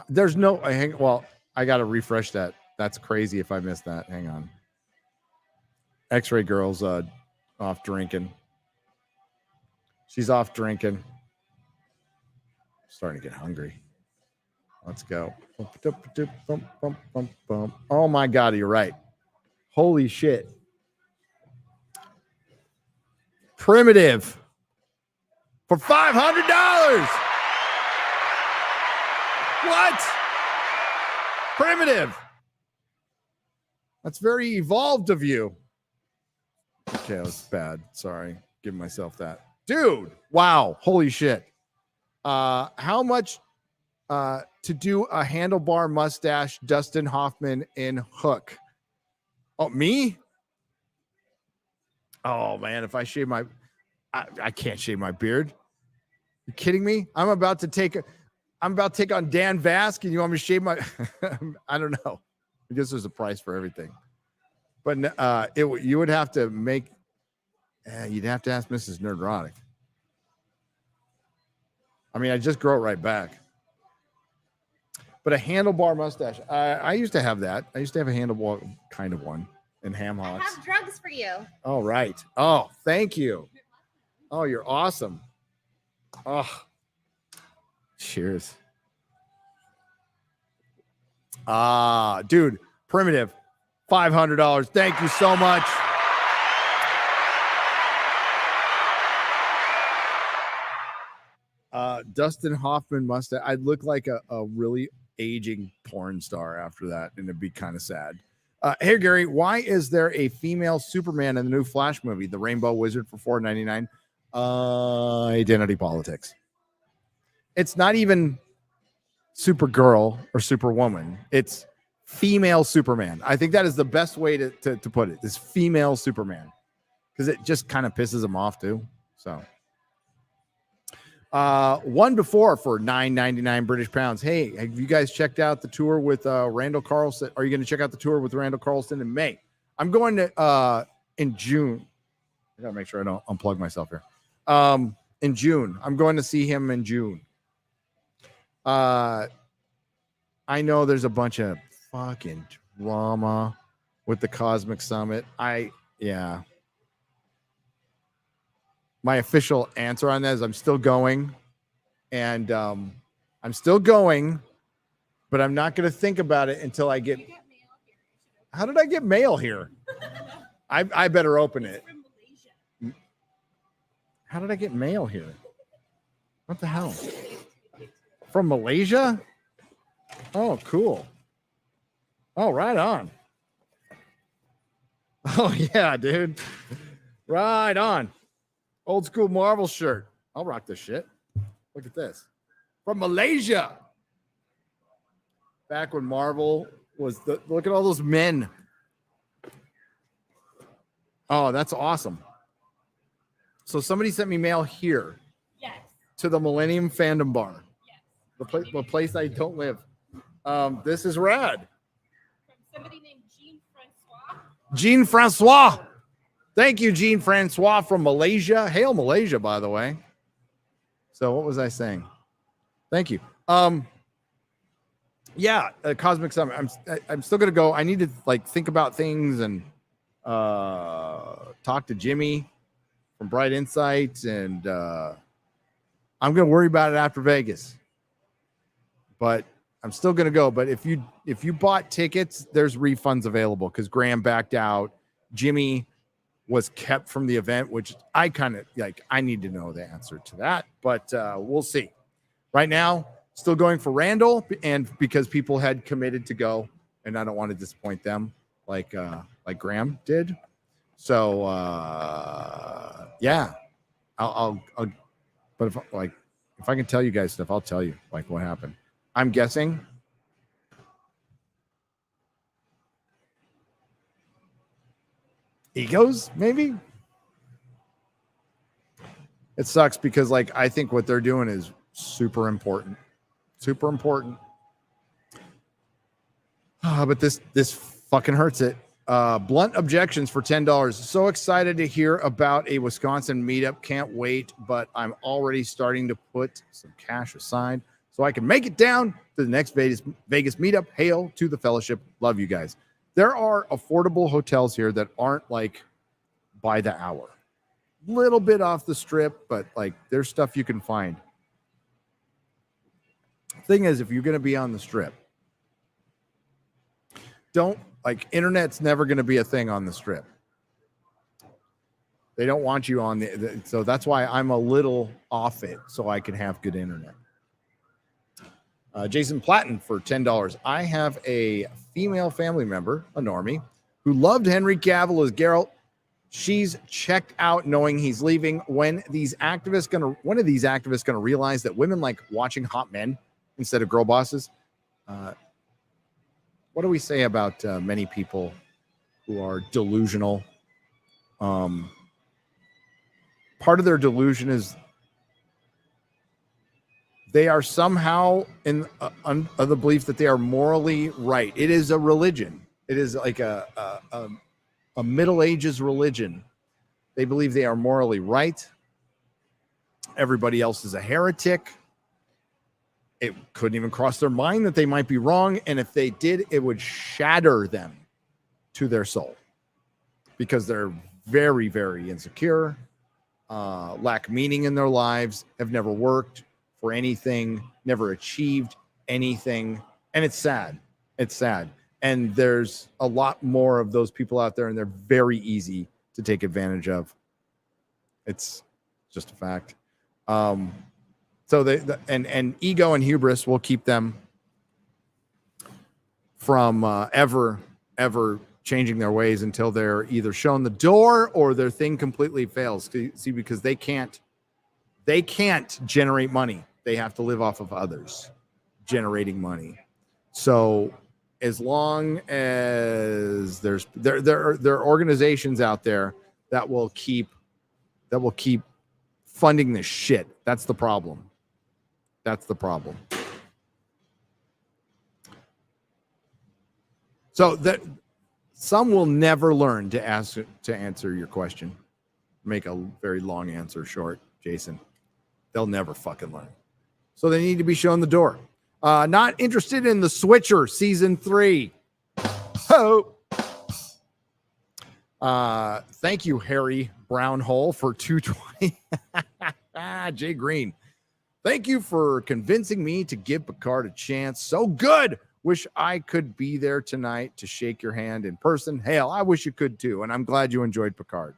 There's no, I got to refresh that. That's crazy if I missed that. Hang on. X-Ray Girl's off drinking. She's off drinking. Starting to get hungry. Let's go. Oh my God, you're right. Holy shit. Primitive for $500. What? Primitive. That's very evolved of you. Okay, that was bad. Sorry. Giving myself that. Dude, wow. Holy shit. How much to do a handlebar mustache, Dustin Hoffman in Hook? Oh, me? Oh, man, if I shave my... I can't shave my beard. You kidding me? I'm about to take on Dan Vask, and you want me to shave my... I don't know. I guess there's a price for everything. But you would have to make... you'd have to ask Mrs. Nerdrotic. I mean, I just grow it right back. But a handlebar mustache. I used to have that. I used to have a handlebar kind of one in Ham Hocks. I have drugs for you. All right. Oh, thank you. Oh, you're awesome. Oh, cheers. Dude, Primitive. $500. Thank you so much. Dustin Hoffman must. I'd look like a really aging porn star after that, and it'd be kind of sad. Hey Gary, why is there a female Superman in the new Flash movie, The Rainbow Wizard, for $4.99? Identity politics. It's not even Supergirl or Superwoman. It's female Superman. I think that is the best way to put it. This female Superman, because it just kind of pisses them off too. So. One before for $9.99 British pounds. Hey, have you guys checked out the tour with Randall Carlson? Are you going to check out the tour with Randall Carlson in May? I'm going to in June. I gotta make sure I don't unplug myself here. In June, I'm going to see him in June. I know there's a bunch of fucking drama with the Cosmic Summit. Yeah. My official answer on that is I'm still going, and I'm still going, but I'm not going to think about it until I get. How did I get mail here? I better open it. How did I get mail here? What the hell? From Malaysia? Oh, cool. Oh, right on. Oh yeah, dude. Right on. Old school Marvel shirt. I'll rock this shit. Look at this. From Malaysia. Back when Marvel was look at all those men. Oh, that's awesome. So somebody sent me mail here. Yes. To the Millennium FANDOM Bar. Yes. The place I don't live. This is rad. From somebody named Jean Francois. Thank you, Jean Francois from Malaysia. Hail Malaysia, by the way. So what was I saying? Thank you. Yeah, Cosmic Summit. I'm still gonna go. I need to think about things and talk to Jimmy from Bright Insights, and I'm gonna worry about it after Vegas. But I'm still gonna go. But if you bought tickets, there's refunds available because Graham backed out. Jimmy was kept from the event, which I kind of I need to know the answer to that, but we'll see. Right now, still going for Randall, and because people had committed to go, and I don't want to disappoint them like Graham did. So yeah, I'll but if I can tell you guys stuff, I'll tell you what happened. I'm guessing egos, maybe. It sucks because I think what they're doing is super important. But this fucking hurts it. Blunt objections for $10. So excited to hear about a Wisconsin meetup. Can't wait, but I'm already starting to put some cash aside so I can make it down to the next Vegas meetup. Hail to the fellowship. Love you guys. There are affordable hotels here that aren't by the hour. Little bit off the strip, but there's stuff you can find. Thing is, if you're going to be on the strip, don't internet's never going to be a thing on the strip. They don't want you on so that's why I'm a little off it so I can have good internet. Jason Platten for $10. I have a female family member, a normie, who loved Henry Cavill as Geralt. She's checked out knowing he's leaving. When are these activists gonna realize that women like watching hot men instead of girl bosses? What do we say about many people who are delusional? Part of their delusion is they are somehow in the belief that they are morally right. It is a religion. It is like a Middle Ages religion. They believe they are morally right. Everybody else is a heretic. It couldn't even cross their mind that they might be wrong. And if they did, it would shatter them to their soul because they're very, very insecure, lack meaning in their lives, have never worked for anything, never achieved anything. And it's sad. It's sad. And there's a lot more of those people out there, and they're very easy to take advantage of. It's just a fact. So and ego and hubris will keep them from ever changing their ways until they're either shown the door or their thing completely fails. See, because they can't generate money. They have to live off of others generating money. So as long as there are organizations out there that will keep funding this shit. That's the problem. So that some will never learn to answer your question. Make a very long answer short, Jason. They'll never fucking learn. So they need to be shown the door. Not interested in The Switcher season 3. Oh. Thank you, Harry Brownhole, for 220. Jay Green. Thank you for convincing me to give Picard a chance. So good. Wish I could be there tonight to shake your hand in person. Hell, I wish you could too. And I'm glad you enjoyed Picard.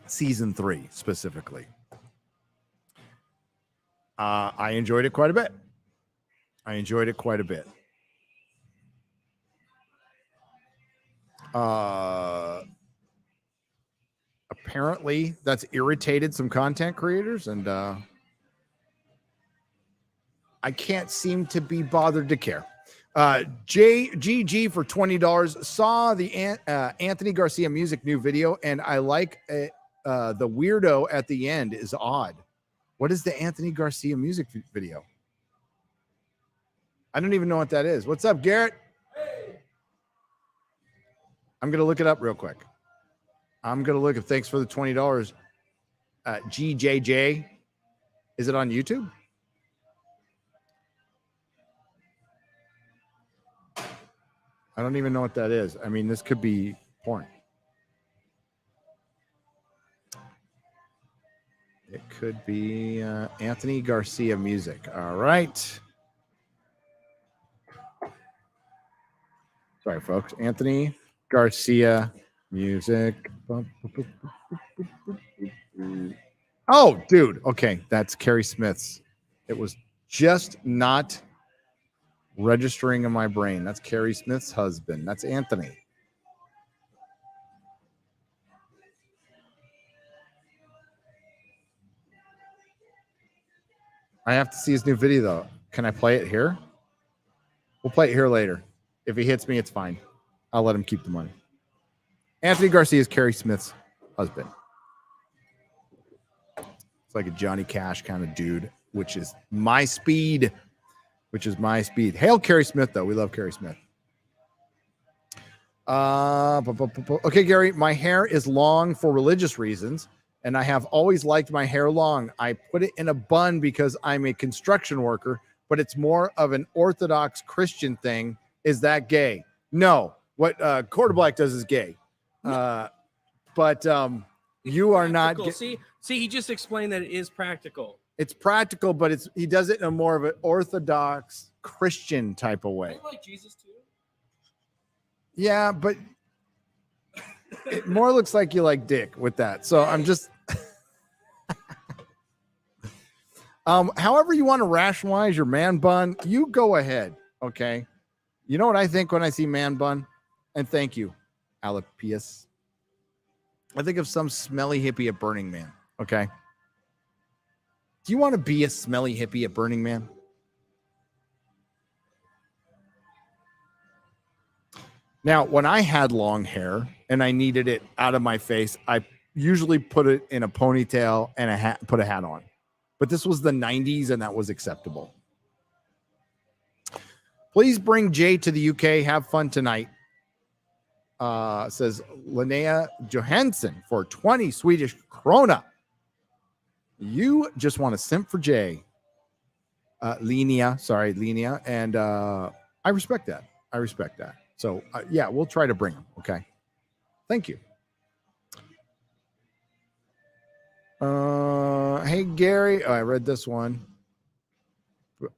Season 3 specifically. I enjoyed it quite a bit. Apparently that's irritated some content creators, and I can't seem to be bothered to care. JGG for $20 saw the Anthony Garcia music new video, and I like the weirdo at the end is odd. What is the Anthony Garcia music video? I don't even know what that is. What's up, Garrett? Hey. I'm going to look it up real quick. Thanks for the $20. GJJ. Is it on YouTube? I don't even know what that is. I mean, this could be porn. It could be Anthony Garcia music. All right. Sorry, folks. Anthony Garcia music. Oh, dude. Okay. That's Carrie Smith's. It was just not registering in my brain. That's Carrie Smith's husband. That's Anthony. I have to see his new video, though. Can I play it here? We'll play it here later. If he hits me, it's fine. I'll let him keep the money. Anthony Garcia is Carrie Smith's husband. It's like a Johnny Cash kind of dude, which is my speed. Hail Carrie Smith, though. We love Carrie Smith. Okay, Gary, my hair is long for religious reasons, and I have always liked my hair long. I put it in a bun because I'm a construction worker, but it's more of an Orthodox Christian thing. Is that gay? No. What Quarter Black does is gay. But you are not. See, he just explained that it is practical. It's practical, but he does it in a more of an Orthodox Christian type of way. I like Jesus too. Yeah, but it more looks like you like dick with that. So I'm just however you want to rationalize your man bun, you go ahead. Okay. You know what I think when I see man bun? And thank you, Alapius. I think of some smelly hippie at Burning Man. Okay. Do you want to be a smelly hippie at Burning Man? Now, when I had long hair and I needed it out of my face, I usually put it in a ponytail and put a hat on. But this was the 90s and that was acceptable. Please bring Jay to the UK. Have fun tonight. Says Linnea Johansson for 20 Swedish krona. You just want to simp for Jay. Linnea. And I respect that. So, yeah, we'll try to bring him. Okay. Thank you. Hey, Gary. Oh, I read this one.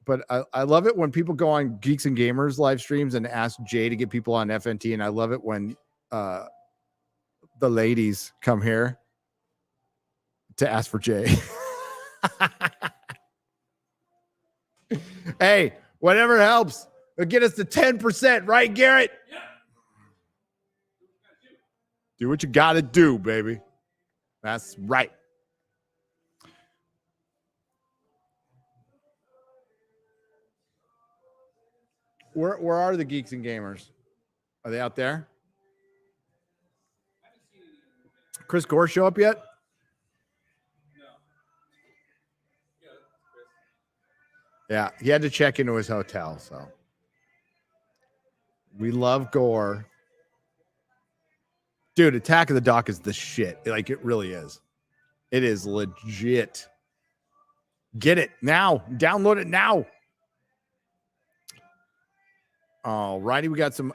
But I love it when people go on Geeks and Gamers live streams and ask Jay to get people on FNT. And I love it when the ladies come here to ask for Jay. Hey, whatever helps. It'll get us to 10%, right, Garrett? Yeah. Do what you got to do, baby. That's right. Where are the Geeks and Gamers? Are they out there? Chris Gore show up yet? Yeah, he had to check into his hotel, so. We love Gore. Dude, Attack of the Dock is the shit. Like, it really is. It is legit. Get it now. Download it now. All righty, we got some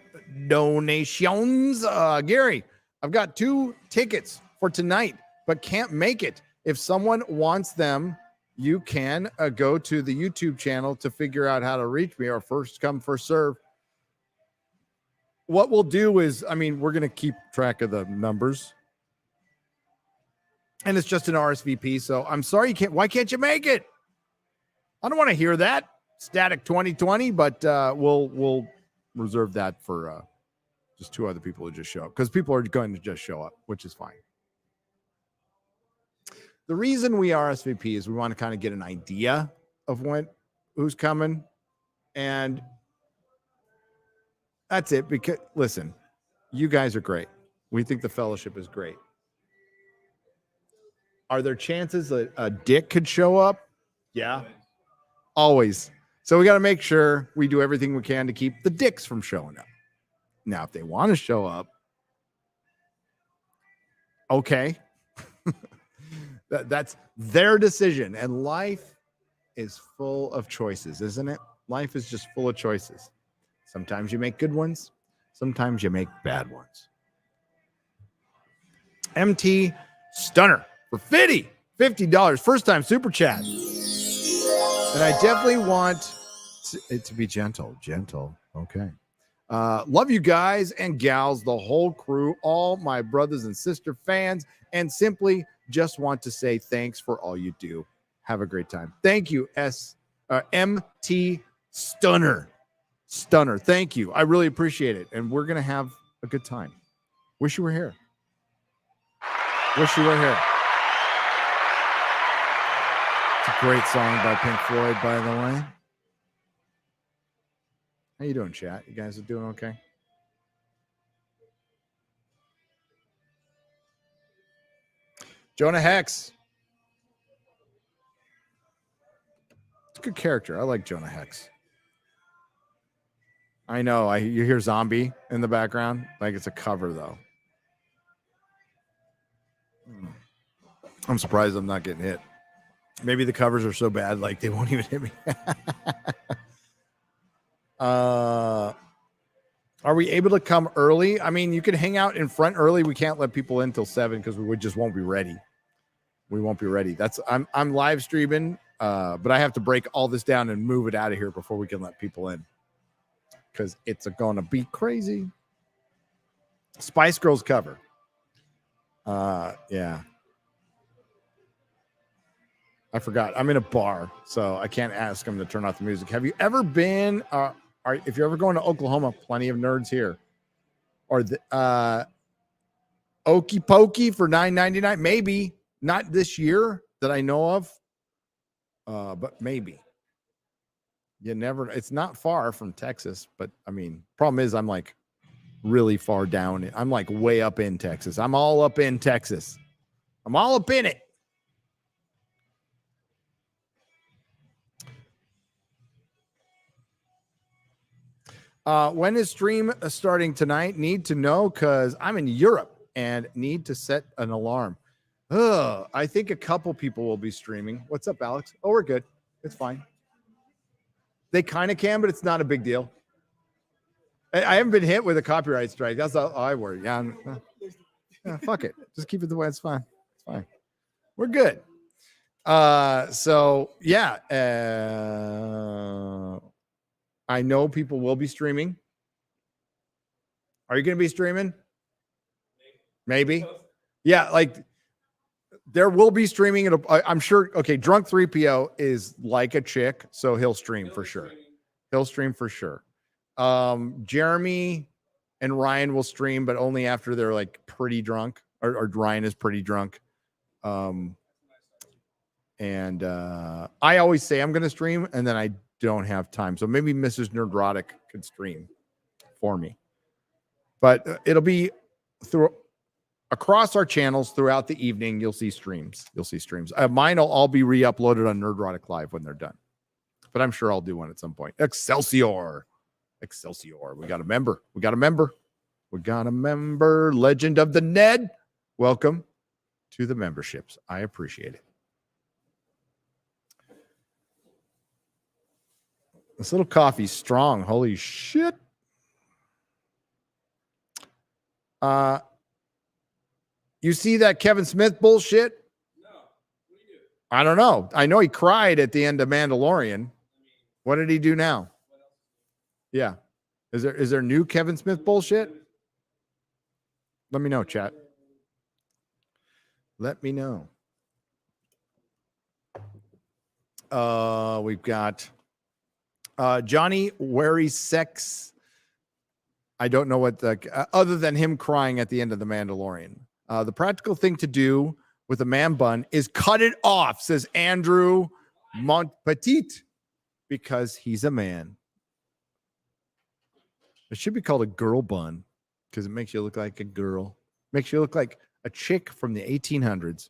donations. Gary, I've got 2 tickets for tonight, but can't make it. If someone wants them, you can go to the YouTube channel to figure out how to reach me, or first come, first serve. What we'll do is, I mean, we're going to keep track of the numbers. And it's just an RSVP, so I'm sorry you can't. Why can't you make it? I don't want to hear that. Static 2020, but we'll reserve that for just 2 other people who just show up, because people are going to just show up, which is fine. The reason we RSVP is we want to kind of get an idea of who's coming, and that's it. Because listen, you guys are great. We think the fellowship is great. Are there chances that a dick could show up? Yeah, always. So we got to make sure we do everything we can to keep the dicks from showing up. Now, if they want to show up, okay. That's their decision. And life is full of choices, isn't it? Life is just full of choices. Sometimes you make good ones. Sometimes you make bad ones. MT Stunner for $50. First time super chat. And I definitely want it to be gentle. Okay. Love you guys and gals, the whole crew, all my brothers and sister fans, and simply just want to say thanks for all you do. Have a great time. Thank you, MT Stunner. Thank you. I really appreciate it. And we're going to have a good time. Wish you were here. Wish you were here. It's a great song by Pink Floyd, by the way. How you doing, chat? You guys are doing okay? Jonah Hex. It's a good character. I like Jonah Hex. I know. You hear zombie in the background. Like it's a cover, though. I'm surprised I'm not getting hit. Maybe the covers are so bad, like they won't even hit me. Are we able to come early? I mean, you can hang out in front early. We can't let people in till 7 because we just won't be ready. We won't be ready. I'm live streaming, but I have to break all this down and move it out of here before we can let people in, because it's going to be crazy. Spice Girls cover. Yeah. I forgot. I'm in a bar, so I can't ask them to turn off the music. Have you ever been, if you're ever going to Oklahoma, plenty of nerds here. Or the Okie Pokey for $9.99. Maybe. Not this year that I know of, but maybe. You never, it's not far from Texas, but I mean, problem is I'm like really far down. I'm like way up in Texas. I'm all up in Texas. I'm all up in it. When is stream starting tonight? Need to know because I'm in Europe and need to set an alarm. I think a couple people will be streaming. What's up, Alex? Oh, we're good. It's fine. They kind of can, but it's not a big deal. I haven't been hit with a copyright strike. That's all I worry. Yeah, fuck it. Just keep it the way it's fine. It's fine. We're good. So yeah, I know people will be streaming. Are you going to be streaming? Maybe. Yeah, like there will be streaming. I'm sure. Okay, Drunk 3PO is like a chick, so he'll stream for sure. He'll stream for sure. Jeremy and Ryan will stream, but only after they're like pretty drunk, or Ryan is pretty drunk. And I always say I'm going to stream, and then I don't have time. So maybe Mrs. Nerdrotic could stream for me. But it'll be through across our channels throughout the evening. You'll see streams. Mine will all be re-uploaded on Nerdrotic Live when they're done. But I'm sure I'll do one at some point. Excelsior. We got a member. Legend of the Ned. Welcome to the memberships. I appreciate it. This little coffee's strong. Holy shit. You see that Kevin Smith bullshit? No. What do you do? I don't know. I know he cried at the end of Mandalorian. What did he do now? Yeah. Is there new Kevin Smith bullshit? Let me know, chat. Let me know. We've got Johnny Wary Sex. I don't know what other than him crying at the end of the Mandalorian. The practical thing to do with a man bun is cut it off, says Andrew Montpetit, because he's a man. It should be called a girl bun because it makes you look like a girl. Makes you look like a chick from the 1800s.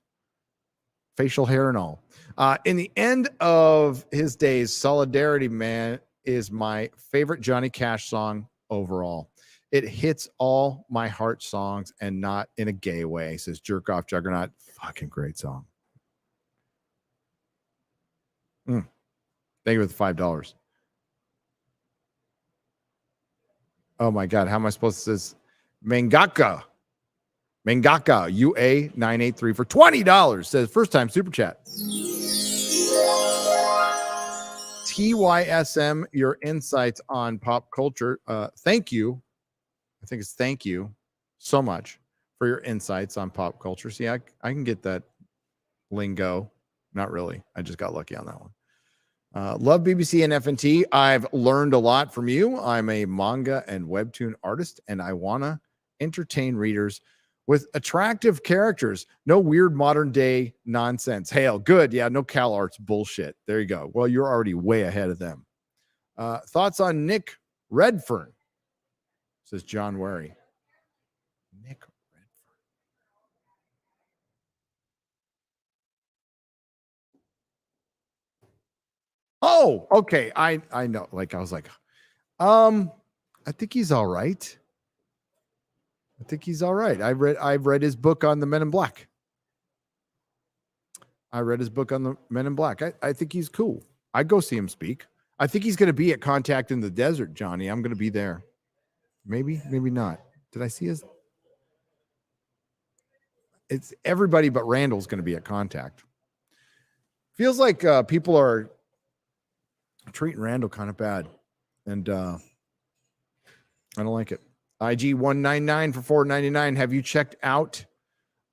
Facial hair and all. In the end of his days, Solidarity Man is my favorite Johnny Cash song overall. It hits all my heart songs and not in a gay way, says Jerk Off Juggernaut. Fucking great song. Thank you for the $5. Oh my God. How am I supposed to say Mangaka UA983 for $20 says first time super chat. TYSM, your insights on pop culture. Thank you. I think it's thank you so much for your insights on pop culture. See, I can get that lingo. Not really. I just got lucky on that one. Love BBC and FNT. I've learned a lot from you. I'm a manga and webtoon artist, and I want to entertain readers with attractive characters. No weird modern day nonsense. Hail. Good. Yeah, no Cal Arts bullshit. There you go. Well, you're already way ahead of them. Thoughts on Nick Redfern, says John Wary. Nick Redfern. Oh, okay. I know. Like I was like, I think he's all right. I've read his book on the Men in Black. I think he's cool. I'd go see him speak. I think he's going to be at Contact in the Desert, Johnny. I'm going to be there. Maybe not. Did I see his? It's everybody but Randall's going to be at Contact. Feels like people are treating Randall kind of bad. And I don't like it. IG199 for $4.99. Have you checked out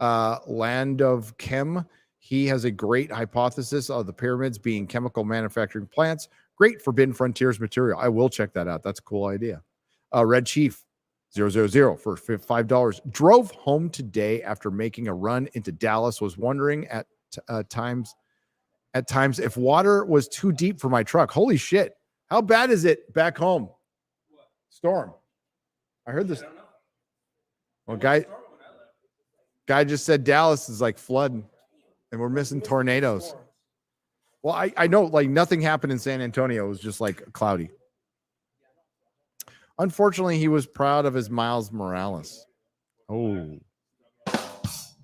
Land of Chem? He has a great hypothesis of the pyramids being chemical manufacturing plants. Great Forbidden Frontiers material. I will check that out. That's a cool idea. Red Chief 000 for $5. Drove home today after making a run into Dallas. Was wondering at times if water was too deep for my truck. Holy shit. How bad is it back home? Storm. I heard this. Well, guy just said Dallas is like flooding and we're missing tornadoes. Well, I know like nothing happened in San Antonio. It was just like cloudy. Unfortunately, he was proud of his Miles Morales. Oh,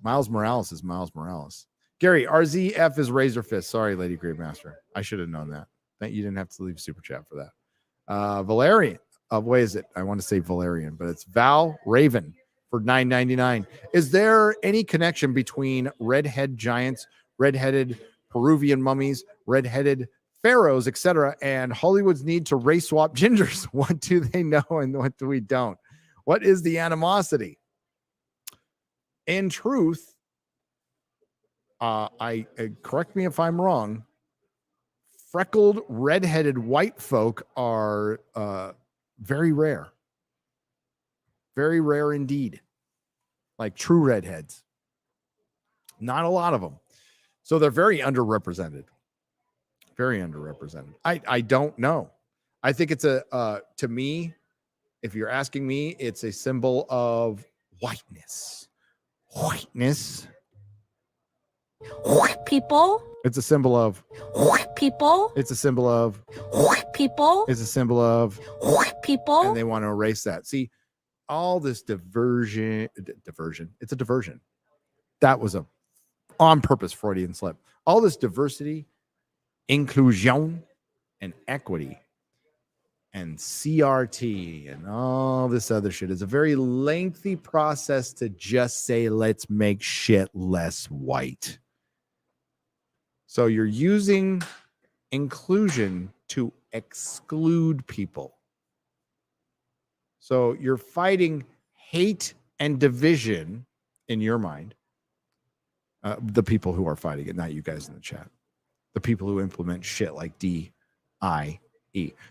Miles Morales is Miles Morales. Gary, RZF is Razor Fist. Sorry, Lady Greatmaster. I should have known that. You didn't have to leave super chat for that. Valerian. What is it? I want to say Valerian, but it's Val Raven for $9.99. Is there any connection between redheaded Peruvian mummies, red-headed pharaohs, etc. And Hollywood's need to race swap gingers. What do they know and what do we don't? What is the animosity? In truth, I correct me if I'm wrong, freckled, red-headed white folk are very rare. Very rare indeed. Like true redheads. Not a lot of them. So they're very underrepresented. Very underrepresented. I don't know. I think it's to me, if you're asking me, it's a symbol of whiteness. Whiteness. People. It's a symbol of People. it's a symbol of People. it's a symbol of People. and they want to erase that. See, all this diversion, it's a diversion. That was a on purpose Freudian slip. All this diversity, inclusion, and equity, and CRT, and all this other shit is a very lengthy process to just say, let's make shit less white. So you're using inclusion to exclude people. So you're fighting hate and division in your mind. The people who are fighting it, not you guys in the chat. The people who implement shit like DIE.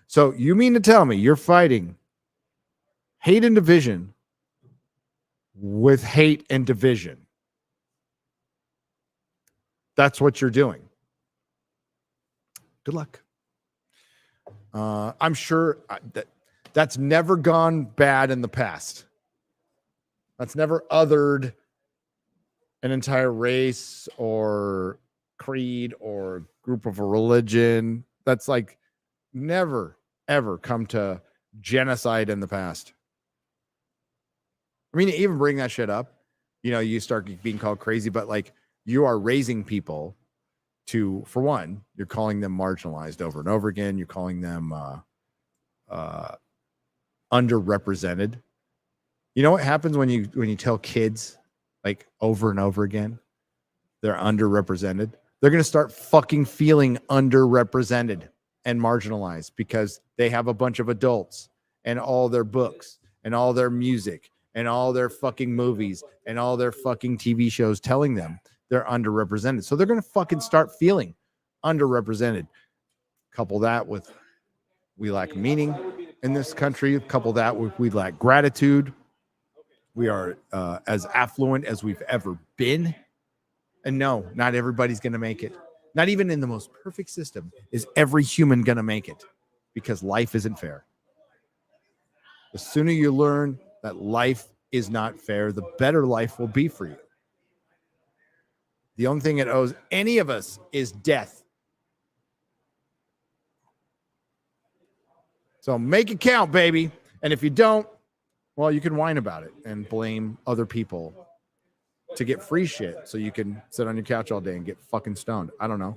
So you mean to tell me you're fighting hate and division with hate and division? That's what you're doing. Good luck. I'm sure that's never gone bad in the past. That's never othered an entire race or creed or group of a religion. That's like never, ever come to genocide in the past. I mean, even bring that shit up, you start being called crazy, but like you are raising people to, for one, you're calling them marginalized over and over again. You're calling them underrepresented. You know what happens when you tell kids like over and over again they're underrepresented? They're going to start fucking feeling underrepresented and marginalized because they have a bunch of adults and all their books and all their music and all their fucking movies and all their fucking TV shows telling them they're underrepresented. So they're going to fucking start feeling underrepresented. Couple that with we lack meaning in this country. Couple that with we lack gratitude. We are as affluent as we've ever been. And no, not everybody's going to make it. Not even in the most perfect system is every human going to make it, because life isn't fair. The sooner you learn that life is not fair, the better life will be for you. The only thing it owes any of us is death. So make it count, baby. And if you don't, well, you can whine about it and blame other people to get free shit so you can sit on your couch all day and get fucking stoned. I don't know.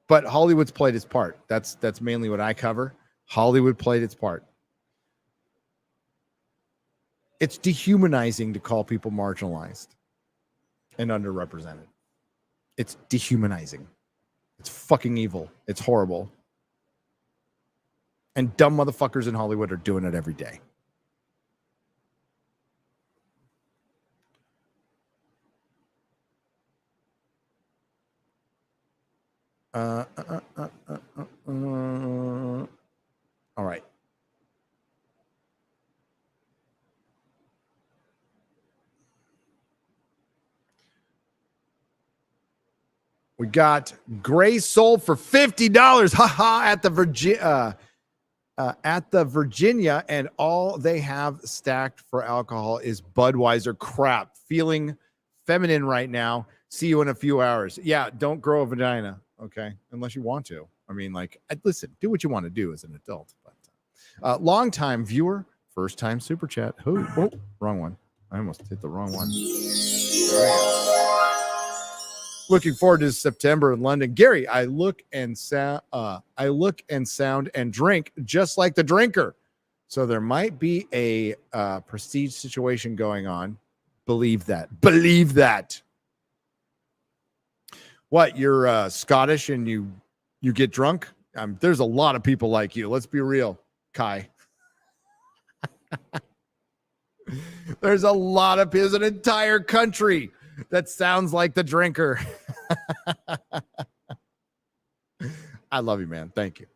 But Hollywood's played its part. That's mainly what I cover. Hollywood played its part. It's dehumanizing to call people marginalized and underrepresented. It's dehumanizing. It's fucking evil. It's horrible. And dumb motherfuckers in Hollywood are doing it every day. All right. We got Gray sold for $50. Haha, at the Virginia, and all they have stacked for alcohol is Budweiser. Crap. Feeling feminine right now. See you in a few hours. Yeah, don't grow a vagina, okay? Unless you want to. I mean, like, listen, do what you want to do as an adult. But long-time viewer, first-time super chat. Oh, wrong one. I almost hit the wrong one. Looking forward to September in London. Gary, I look and sound and drink just like the drinker. So there might be a prestige situation going on. Believe that. Believe that. What? You're Scottish and you get drunk? There's a lot of people like you. Let's be real, Kai. There's a lot of there's an entire country that sounds like the drinker. I love you, man. Thank you.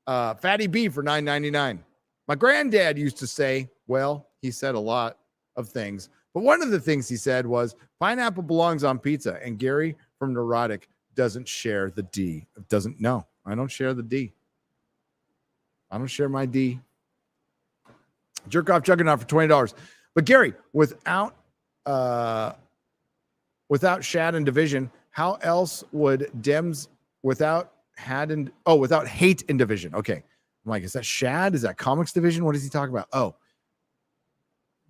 Fatty B for $9.99. My granddad used to say, well, he said a lot of things, but one of the things he said was pineapple belongs on pizza. And Gary from Nerdrotic doesn't share the D. Doesn't know. I don't share the D. I don't share my D. Jerk off Juggernaut for $20. But Gary, without Shad and Division, how else would Dems without hate and division? Okay. I'm like, is that Shad? Is that Comics Division? What is he talking about? Oh,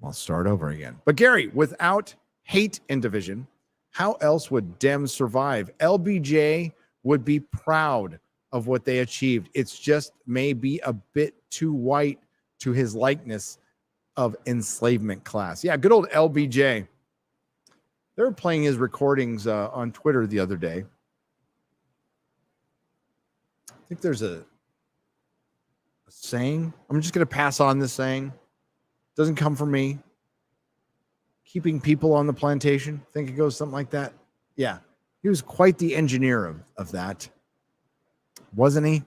I'll start over again. But Gary, without hate and division, how else would Dems survive? LBJ would be proud of what they achieved. It's just maybe a bit too white to his likeness of enslavement class. Yeah, good old LBJ. They were playing his recordings on Twitter the other day. I think there's a saying. I'm just going to pass on this saying. Doesn't come from me. Keeping people on the plantation. I think it goes something like that. Yeah. He was quite the engineer of that. Wasn't he?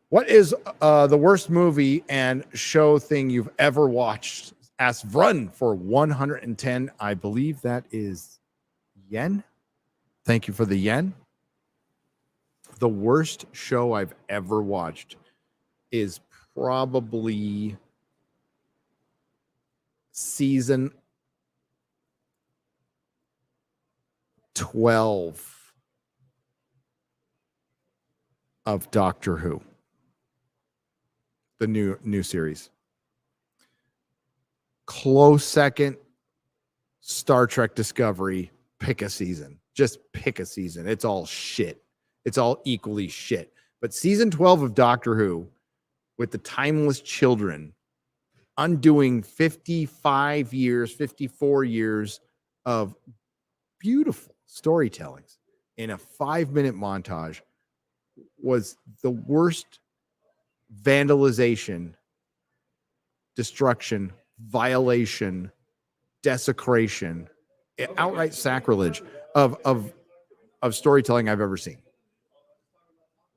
What is the worst movie and show thing you've ever watched? Ask Vrun for 110. I believe that is yen. Thank you for the yen. The worst show I've ever watched is probably season 12 of Doctor Who. The new series. Close second, Star Trek Discovery. Pick a season. Just pick a season. It's all shit. It's all equally shit. But season 12 of Doctor Who, with the timeless children, undoing 55 years, 54 years of beautiful storytellings in a 5-minute montage, was the worst vandalization, destruction, violation, desecration, outright sacrilege of storytelling I've ever seen.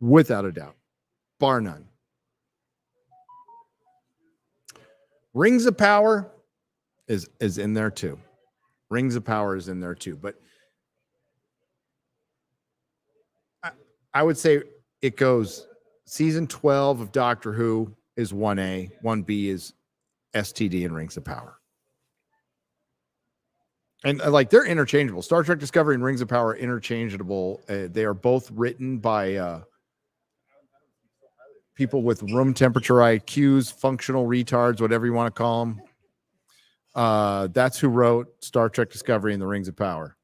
Without a doubt. Bar none. Rings of Power is in there too. Rings of Power is in there too. But I would say it goes season 12 of Doctor Who is 1A, 1B is STD and Rings of Power. And like they're interchangeable. Star Trek Discovery and Rings of Power are interchangeable. They are both written by people with room temperature IQs, functional retards, whatever you want to call them. That's who wrote Star Trek Discovery and the Rings of Power.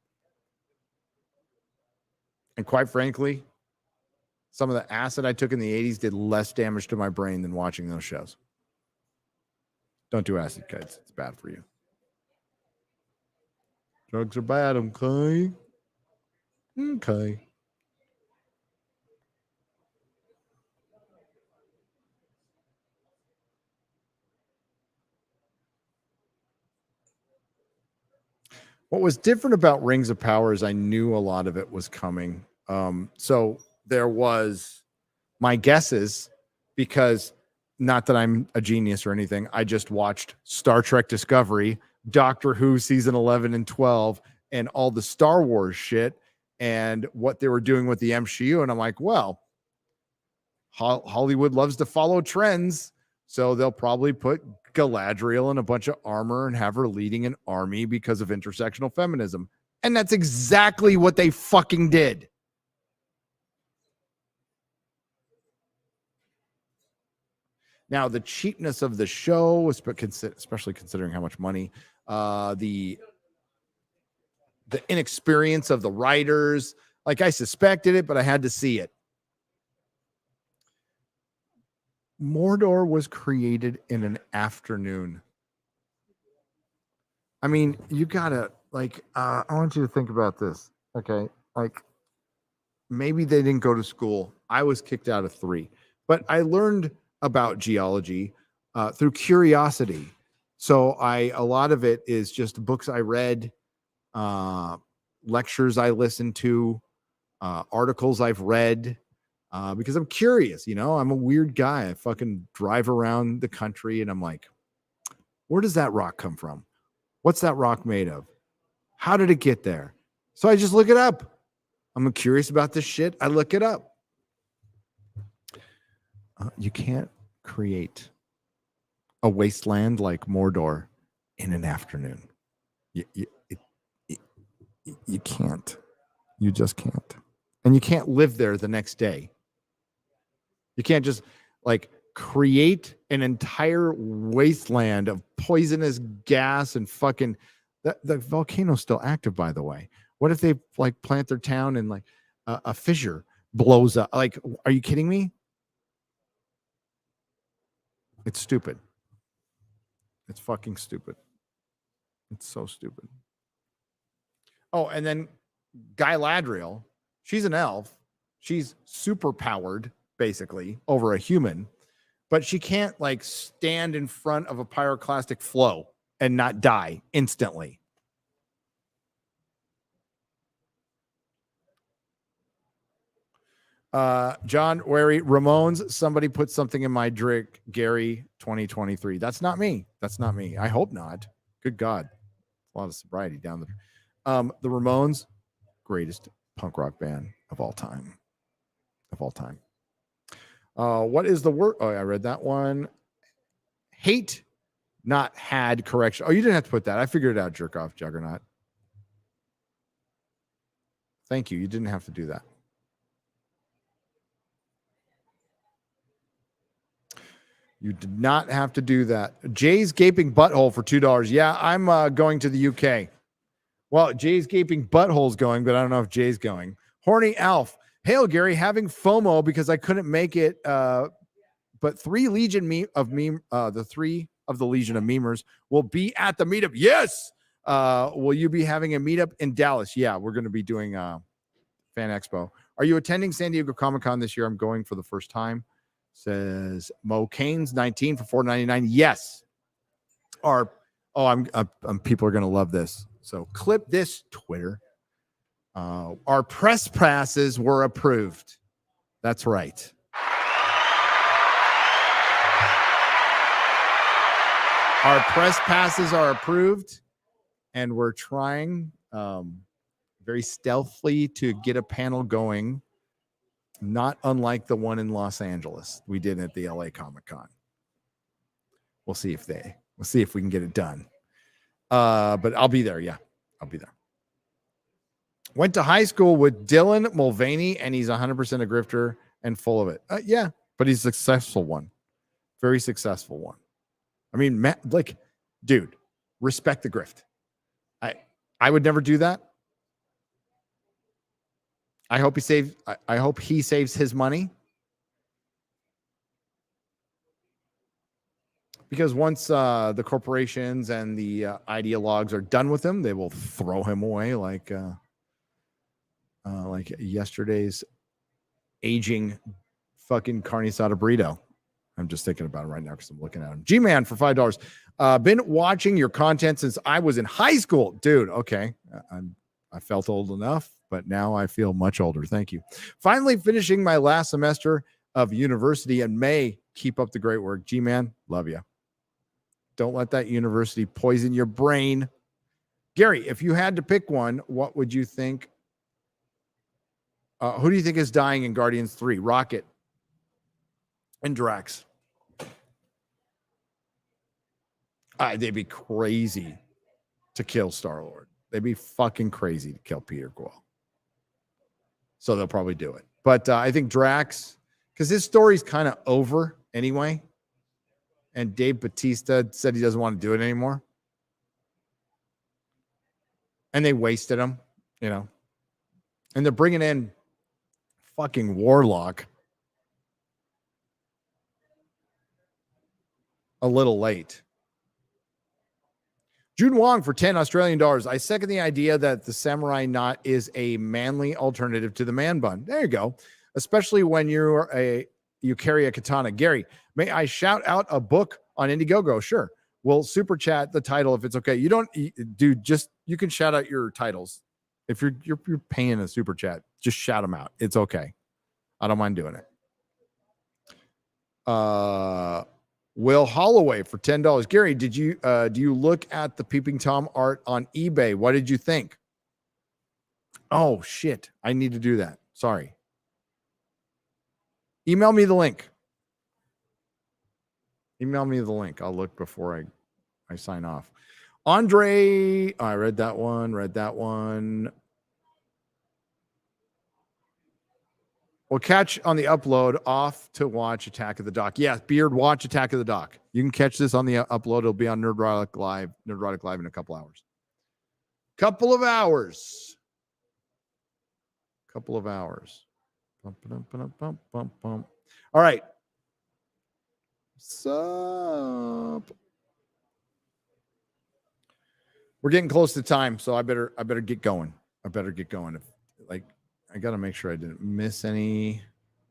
And quite frankly, some of the acid I took in the 80s did less damage to my brain than watching those shows. Don't do acid, kids. It's bad for you. Drugs are bad, okay? Okay. What was different about Rings of Power is I knew a lot of it was coming. So there was my guesses, because not that I'm a genius or anything. I just watched Star Trek Discovery, Doctor Who season 11 and 12, and all the Star Wars shit and what they were doing with the MCU. And I'm like, well, Hollywood loves to follow trends. So they'll probably put Galadriel in a bunch of armor and have her leading an army because of intersectional feminism. And that's exactly what they fucking did. Now, the cheapness of the show, especially considering how much money, the inexperience of the writers, like I suspected it, but I had to see it. Mordor was created in an afternoon. I mean, you gotta I want you to think about this. Okay. Like maybe they didn't go to school. I was kicked out of 3, but I learned about geology through curiosity. So a lot of it is just books I read, lectures I listened to, articles I've read, because I'm curious. I'm a weird guy. I fucking drive around the country and I'm like, where does that rock come from? What's that rock made of? How did it get there? So I just look it up. I'm curious about this shit. I look it up. You can't create a wasteland like Mordor in an afternoon. You can't. You just can't. And you can't live there the next day. You can't just create an entire wasteland of poisonous gas and fucking the volcano's still active, by the way. What if they plant their town and a fissure blows up? Are you kidding me? It's stupid. It's fucking stupid. It's so stupid. Oh, and then Galadriel, she's an elf. She's super powered, basically, over a human, but she can't stand in front of a pyroclastic flow and not die instantly. John Wary Ramones, somebody put something in my drink, Gary 2023. That's not me. That's not me. I hope not. Good God. A lot of sobriety down there. The Ramones, greatest punk rock band of all time. Of all time. What is the word? Oh, I read that one. Hate, not had correction. Oh, you didn't have to put that. I figured it out, jerk off, Juggernaut. Thank you. You didn't have to do that. You did not have to do that. Jay's Gaping Butthole for $2. Yeah, I'm going to the UK. Well, Jay's Gaping Butthole's going, but I don't know if Jay's going. Horny Alf. Hail, Gary, having FOMO because I couldn't make it. But 3 Legion the 3 of the Legion of Memers will be at the meetup. Yes. Will you be having a meetup in Dallas? Yeah, we're going to be doing Fan Expo. Are you attending San Diego Comic-Con this year? I'm going for the first time. Says Mo Canes 19 for $4.99. Yes. People are going to love this. So clip this, Twitter. Our press passes were approved. That's right. Our press passes are approved, and we're trying very stealthily to get a panel going, not unlike the one in Los Angeles we did at the LA Comic-Con. We'll see if we can get it done. But I'll be there. Yeah, I'll be there. Went to high school with Dylan Mulvaney, and he's 100% a grifter and full of it. Yeah, but he's a successful one. Very successful one. I mean, dude, respect the grift. I would never do that. I hope he saves his money. Because once the corporations and the ideologues are done with him, they will throw him away like yesterday's aging fucking carne asada burrito. I'm just thinking about it right now because I'm looking at him. G-Man for $5. Been watching your content since I was in high school. Dude, okay. I felt old enough, but now I feel much older. Thank you. Finally finishing my last semester of university in May. Keep up the great work. G-Man, love you. Don't let that university poison your brain. Gary, if you had to pick one, what would you think? Who do you think is dying in Guardians 3? Rocket and Drax. They'd be crazy to kill Star-Lord. They'd be fucking crazy to kill Peter Quill. So they'll probably do it. But I think Drax, because his story's kind of over anyway. And Dave Bautista said he doesn't want to do it anymore. And they wasted him, And they're bringing in fucking Warlock. a little late. June Wong for 10 Australian dollars. I second the idea that the samurai knot is a manly alternative to the man bun. There you go. Especially when you carry a katana. Gary, may I shout out a book on Indiegogo? Sure. We'll super chat the title if it's okay. You don't, dude, just, you can shout out your titles. If you're paying a super chat, just shout them out. It's okay. I don't mind doing it. Will Holloway for $10. Gary, do you look at the Peeping Tom art on eBay? What did you think? Oh shit. I need to do that. Sorry. Email me the link. Email me the link. I'll look before I sign off. Andre, I read that one. We'll catch on the upload off to watch Attack of the Doc. Yeah, Beard, watch Attack of the Doc. You can catch this on the upload. It'll be on Nerdrotic Live in a couple hours. Couple of hours. All right. Sup? We're getting close to time, so I better get going. I got to make sure I didn't miss any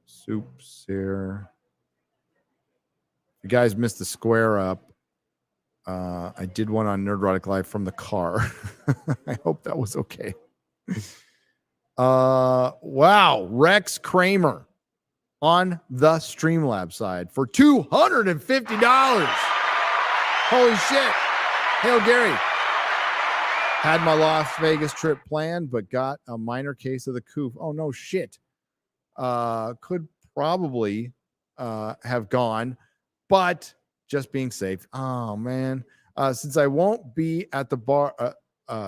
soups here. You guys missed the square up. I did one on Nerdrotic Live from the car. I hope that was okay. Wow. Rex Kramer on the Streamlabs side for $250. Holy shit. Hail Gary. Had my Las Vegas trip planned, but got a minor case of the coof. Oh, no shit. Could probably have gone, but just being safe. Oh, man. Since I won't be at the bar,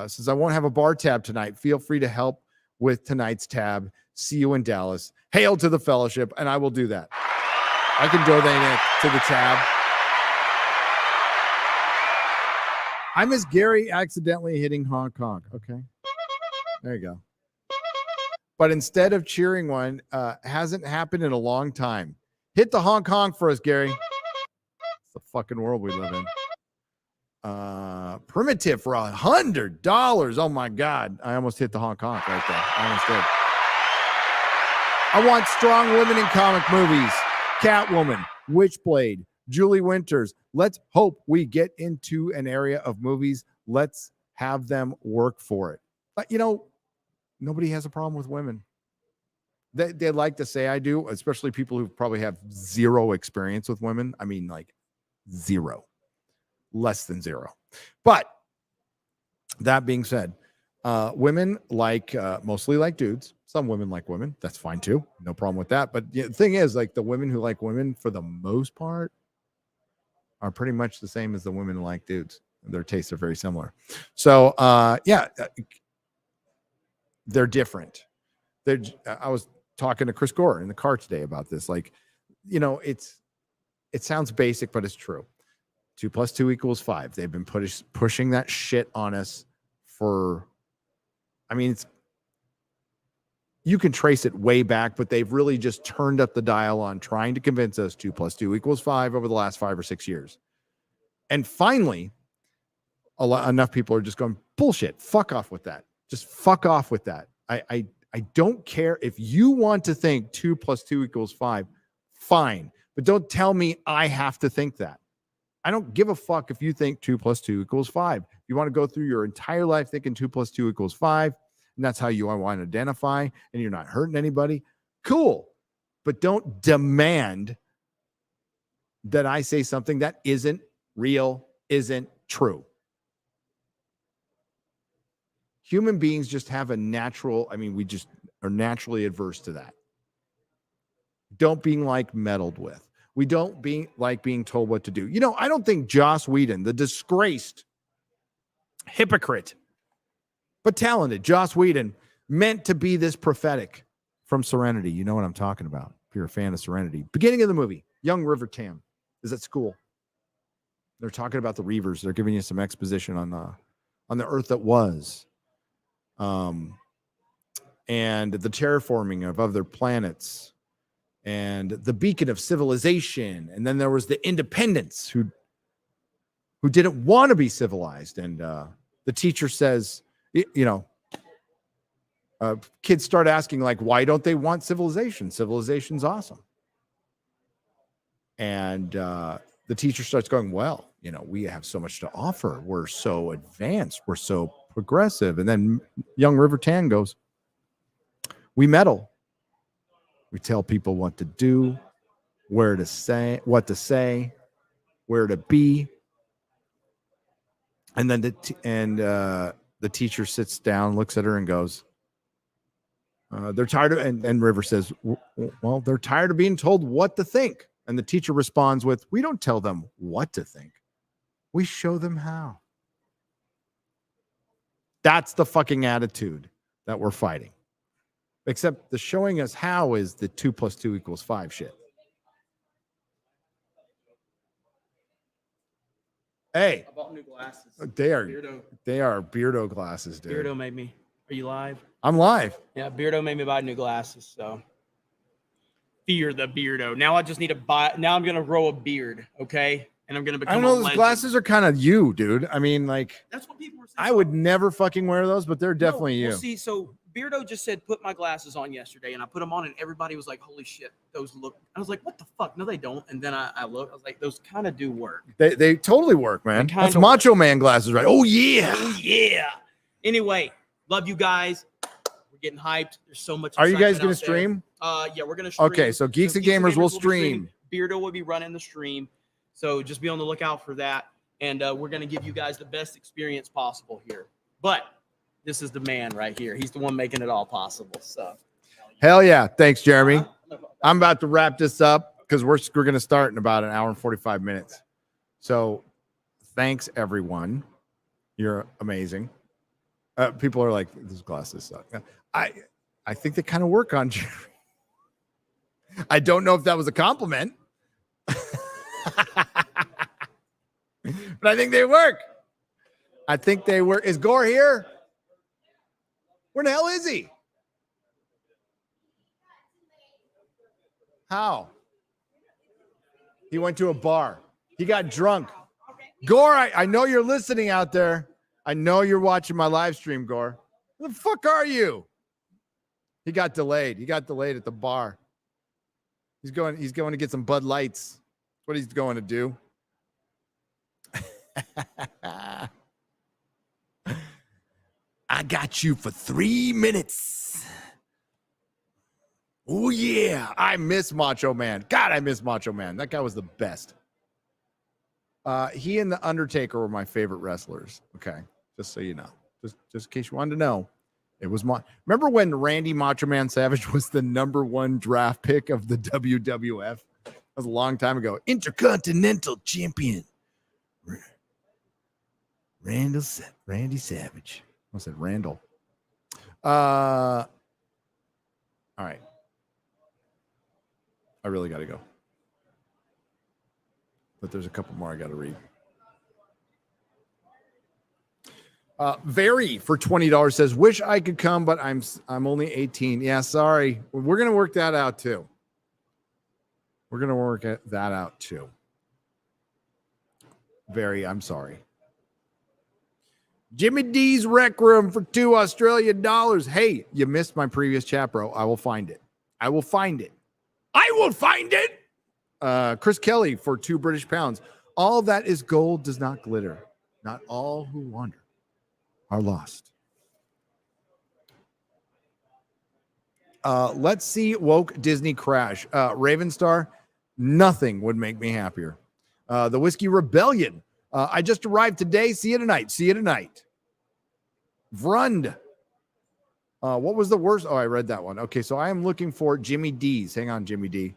since I won't have a bar tab tonight, feel free to help with tonight's tab. See you in Dallas. Hail to the fellowship, and I will do that. I can donate it to the tab. I miss Gary accidentally hitting Hong Kong. Okay. There you go. But instead of cheering one, hasn't happened in a long time. Hit the Hong Kong for us, Gary. It's the fucking world we live in. Primitive for $100. Oh my God. I almost hit the Hong Kong right there. I almost did. I want strong women in comic movies. Catwoman, Witchblade, Julie Winters. Let's hope we get into an area of movies. Let's have them work for it. But, nobody has a problem with women. They like to say I do, especially people who probably have zero experience with women. I mean, like zero. Less than zero. But that being said, women mostly like dudes. Some women like women. That's fine too. No problem with that. But the thing is, like, the women who like women for the most part are pretty much the same as the women who like dudes. Their tastes are very similar. So, they're different. I was talking to Chris Gore in the car today about this. Like, it sounds basic, but it's true. 2 + 2 = 5. They've been pushing that shit on us you can trace it way back, but they've really just turned up the dial on trying to convince us 2 + 2 = 5 over the last 5 or 6 years. And finally, enough people are just going, bullshit, fuck off with that. Just fuck off with that. I don't care if you want to think 2 + 2 = 5, fine. But don't tell me I have to think that. I don't give a fuck if you think 2 + 2 = 5. If you want to go through your entire life thinking 2 + 2 = 5, and that's how you want to identify, and you're not hurting anybody, cool. But don't demand that I say something that isn't real, isn't true. Human beings just have a natural, we just are naturally adverse to that. Don't being meddled with. We don't like being told what to do. I don't think Joss Whedon, the disgraced hypocrite, but talented Joss Whedon, meant to be this prophetic from Serenity. You know what I'm talking about. If you're a fan of Serenity. Beginning of the movie, young River Tam is at school. They're talking about the Reavers. They're giving you some exposition on the Earth that was. And the terraforming of other planets. And the beacon of civilization. And then there was the Independents who who didn't want to be civilized. And the teacher says, kids start asking, like, why don't they want civilization? Civilization's awesome. And the teacher starts going, well, we have so much to offer. We're so advanced. We're so progressive. And then young River Tan goes, we meddle. We tell people what to do, what to say, where to be. And then the teacher sits down, looks at her and goes, they're tired of, and River says, well, they're tired of being told what to think. And the teacher responds with, we don't tell them what to think. We show them how. That's the fucking attitude that we're fighting. Except the showing us how is the 2 + 2 = 5 shit. Hey. I bought new glasses. They are Beardo glasses, dude. Beardo made me. Are you live? I'm live. Yeah, Beardo made me buy new glasses, so fear the Beardo. Now I just need to buy. Now I'm gonna grow a beard, okay? And I'm gonna become. I know those glasses are kind of you, dude. I mean, like, that's what people were saying. I would never fucking wear those, but they're definitely you. Well, see, so Beardo just said put my glasses on yesterday, and I put them on, and everybody was like, "Holy shit, those look." I was like, "What the fuck? No, they don't." And then I looked. I was like, "Those kind of do work." They totally work, man. That's Macho Man glasses, right? Oh yeah. Oh yeah. Anyway, love you guys. We're getting hyped. There's so much. Are you guys going to stream? Yeah, we're gonna stream. Okay, so Geeks and Gamers will stream. Beardo will be running the stream, so just be on the lookout for that. And we're gonna give you guys the best experience possible here. But this is the man right here. He's the one making it all possible. So, hell yeah! Thanks, Jeremy. I'm about to wrap this up because we're gonna start in about an hour and 45 minutes. So, thanks everyone. You're amazing. People are like, these glasses suck. I think they kind of work on Jeremy. I don't know if that was a compliment, but I think they work. I think they work. Is Gore here? Where the hell is he? How? He went to a bar. He got drunk. Gore, I know you're listening out there. I know you're watching my live stream, Gore. Where the fuck are you? He got delayed. He got delayed at the bar. He's going to get some Bud Lights. That's what he's going to do. I got you for 3 minutes. Oh, yeah. I miss Macho Man. God, I miss Macho Man. That guy was the best. He and The Undertaker were my favorite wrestlers. Okay. Just so you know. Just in case you wanted to know. It was remember when Randy Macho Man Savage was the #1 draft pick of the WWF? That was a long time ago. Intercontinental Champion. Randy Savage. I said Randall. All right. I really got to go. But there's a couple more I got to read. Very for $20 says, wish I could come, but I'm only 18. Yeah, sorry. We're going to work that out too. Very, I'm sorry. Jimmy D's Rec Room for $2 Australian. Hey, you missed my previous chat, bro. I will find it. Chris Kelly for £2 British. All that is gold does not glitter. Not all who wander are lost. Let's see woke Disney crash. Ravenstar, nothing would make me happier. The Whiskey Rebellion. I just arrived today. See you tonight. Vrund. What was the worst? Oh, I read that one. Okay, so I am looking for Jimmy D's. Hang on, Jimmy D.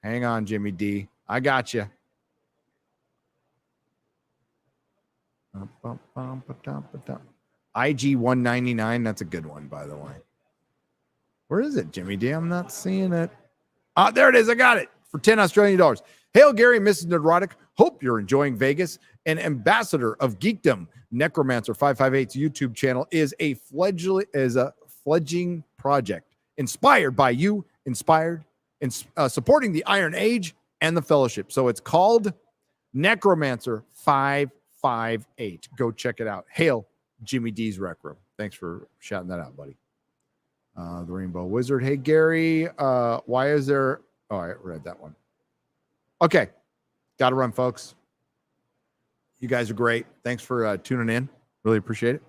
I got you. IG 199. That's a good one, by the way. Where is it, Jimmy D? I'm not seeing it. There it is. I got it for $10 Australian. Hail, Gary, Mrs. Nerdrotic. Hope you're enjoying Vegas. An ambassador of geekdom, Necromancer 558's YouTube channel is a fledgling project inspired by you, supporting the Iron Age and the Fellowship. So it's called Necromancer 558. 58. Go check it out. Hail Jimmy D's Rec Room. Thanks for shouting that out, buddy. The Rainbow Wizard. Hey, Gary, why is there... Oh, I read that one. Okay. Got to run, folks. You guys are great. Thanks for tuning in. Really appreciate it.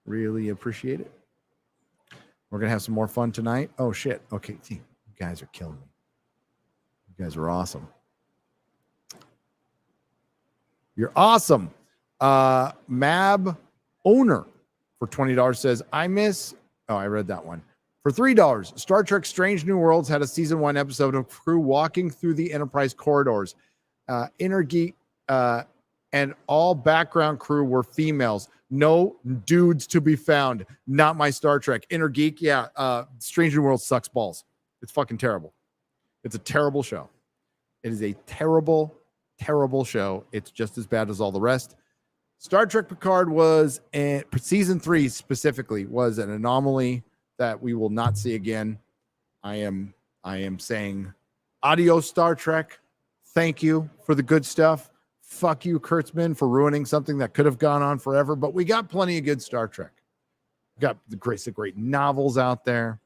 Really appreciate it. We're going to have some more fun tonight. Oh, shit. Okay. See, you guys are killing me. You guys are awesome. You're awesome. Mab Owner for $20 says, I read that one. For $3, Star Trek Strange New Worlds had a season 1 episode of crew walking through the Enterprise corridors. Inner Geek and all background crew were females. No dudes to be found. Not my Star Trek. Inner Geek, yeah. Strange New Worlds sucks balls. It's fucking terrible. It's a terrible show. It is a terrible, terrible show. It's just as bad as all the rest. Star Trek Picard was, season 3 specifically, was an anomaly that we will not see again. I am saying adios, Star Trek. Thank you for the good stuff. Fuck you, Kurtzman, for ruining something that could have gone on forever. But we got plenty of good Star Trek. We got some great novels out there.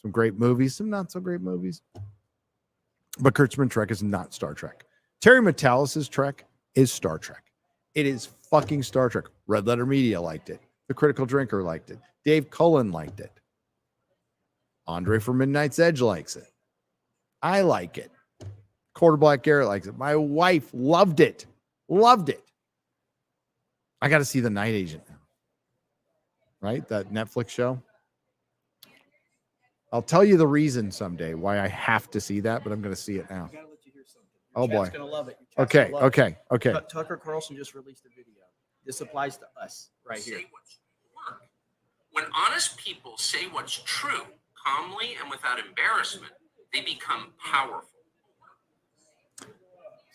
Some great movies, some not so great movies. But Kurtzman Trek is not Star Trek. Terry Metalis' Trek is Star Trek. It is fucking Star Trek. Red Letter Media liked it. The Critical Drinker liked it. Dave Cullen liked it. Andre from Midnight's Edge likes it. I like it. Quarter Black Garrett likes it. My wife loved it. Loved it. I got to see The Night Agent now. Right? That Netflix show. I'll tell you the reason someday why I have to see that, but I'm going to see it now. Oh, boy. Gonna love it. Okay. Tucker Carlson just released a video. This applies to us right here. When honest people say what's true calmly and without embarrassment, they become powerful.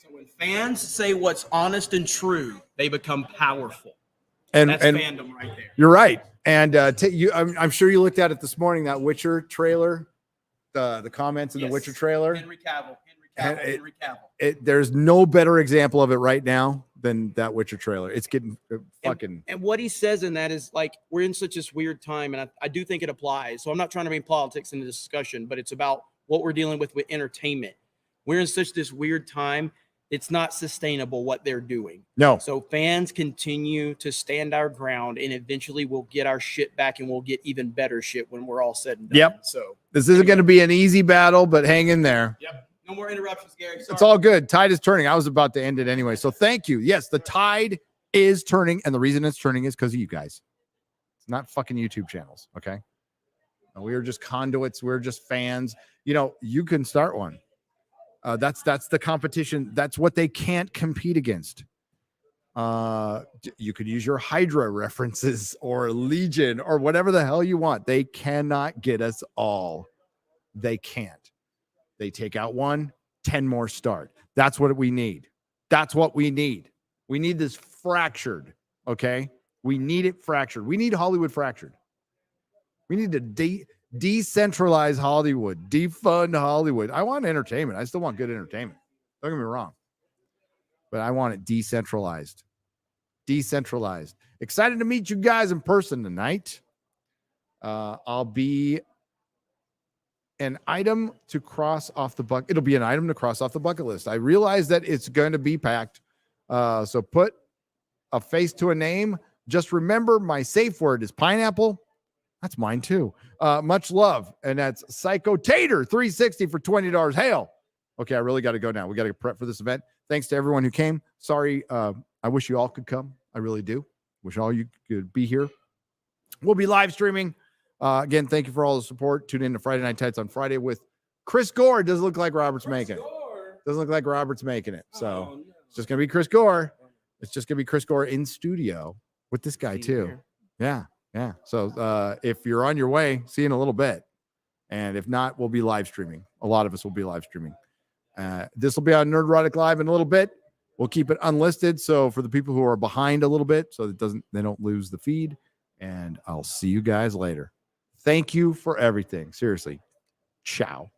So when fans say what's honest and true, they become powerful. And that's fandom right there. You're right. And I'm sure you looked at it this morning, that Witcher trailer, the comments in the Witcher trailer. Henry Cavill. There's no better example of it right now than that Witcher trailer. It's getting fucking. And what he says in that is like, we're in such this weird time, and I do think it applies. So I'm not trying to bring politics into the discussion, but it's about what we're dealing with entertainment. We're in such this weird time. It's not sustainable what they're doing. No. So fans continue to stand our ground, and eventually we'll get our shit back, and we'll get even better shit when we're all said and done. Yep. So this isn't going to be an easy battle, but hang in there. Yep. No more interruptions, Gary. Sorry. It's all good. Tide is turning. I was about to end it anyway. So thank you. Yes, the tide is turning. And the reason it's turning is because of you guys. It's not fucking YouTube channels. Okay. We are just conduits. We're just fans. You know, you can start one. That's the competition. That's what they can't compete against. You could use your Hydra references or Legion or whatever the hell you want. They cannot get us all. They can't. They take out 1, 10 more start. That's what we need. That's what we need. We need this fractured. Okay. We need it fractured. We need Hollywood fractured. We need to decentralize Hollywood, defund Hollywood. I want entertainment. I still want good entertainment. Don't get me wrong. But I want it decentralized. Decentralized. Excited to meet you guys in person tonight. I'll be an item to cross off the bucket. It'll be an item to cross off the bucket list. I realize that it's going to be packed. So put a face to a name. Just remember my safe word is pineapple. That's mine too. Much love. And that's Psycho Tater 360 for $20. Hail. Okay. I really got to go now. We got to prep for this event. Thanks to everyone who came. Sorry. I wish you all could come. I really do. Wish all you could be here. We'll be live streaming. Again, thank you for all the support. Tune in to Friday Night Tights on Friday with Chris Gore. It doesn't look like Robert's making it. Doesn't look like Robert's making it. So it's just going to be Chris Gore. It's just going to be Chris Gore in studio with this guy too. Yeah. Yeah. So if you're on your way, see you in a little bit. And if not, we'll be live streaming. A lot of us will be live streaming. This will be on Nerdrotic Live in a little bit. We'll keep it unlisted. So for the people who are behind a little bit, so that they don't lose the feed. And I'll see you guys later. Thank you for everything. Seriously. Ciao.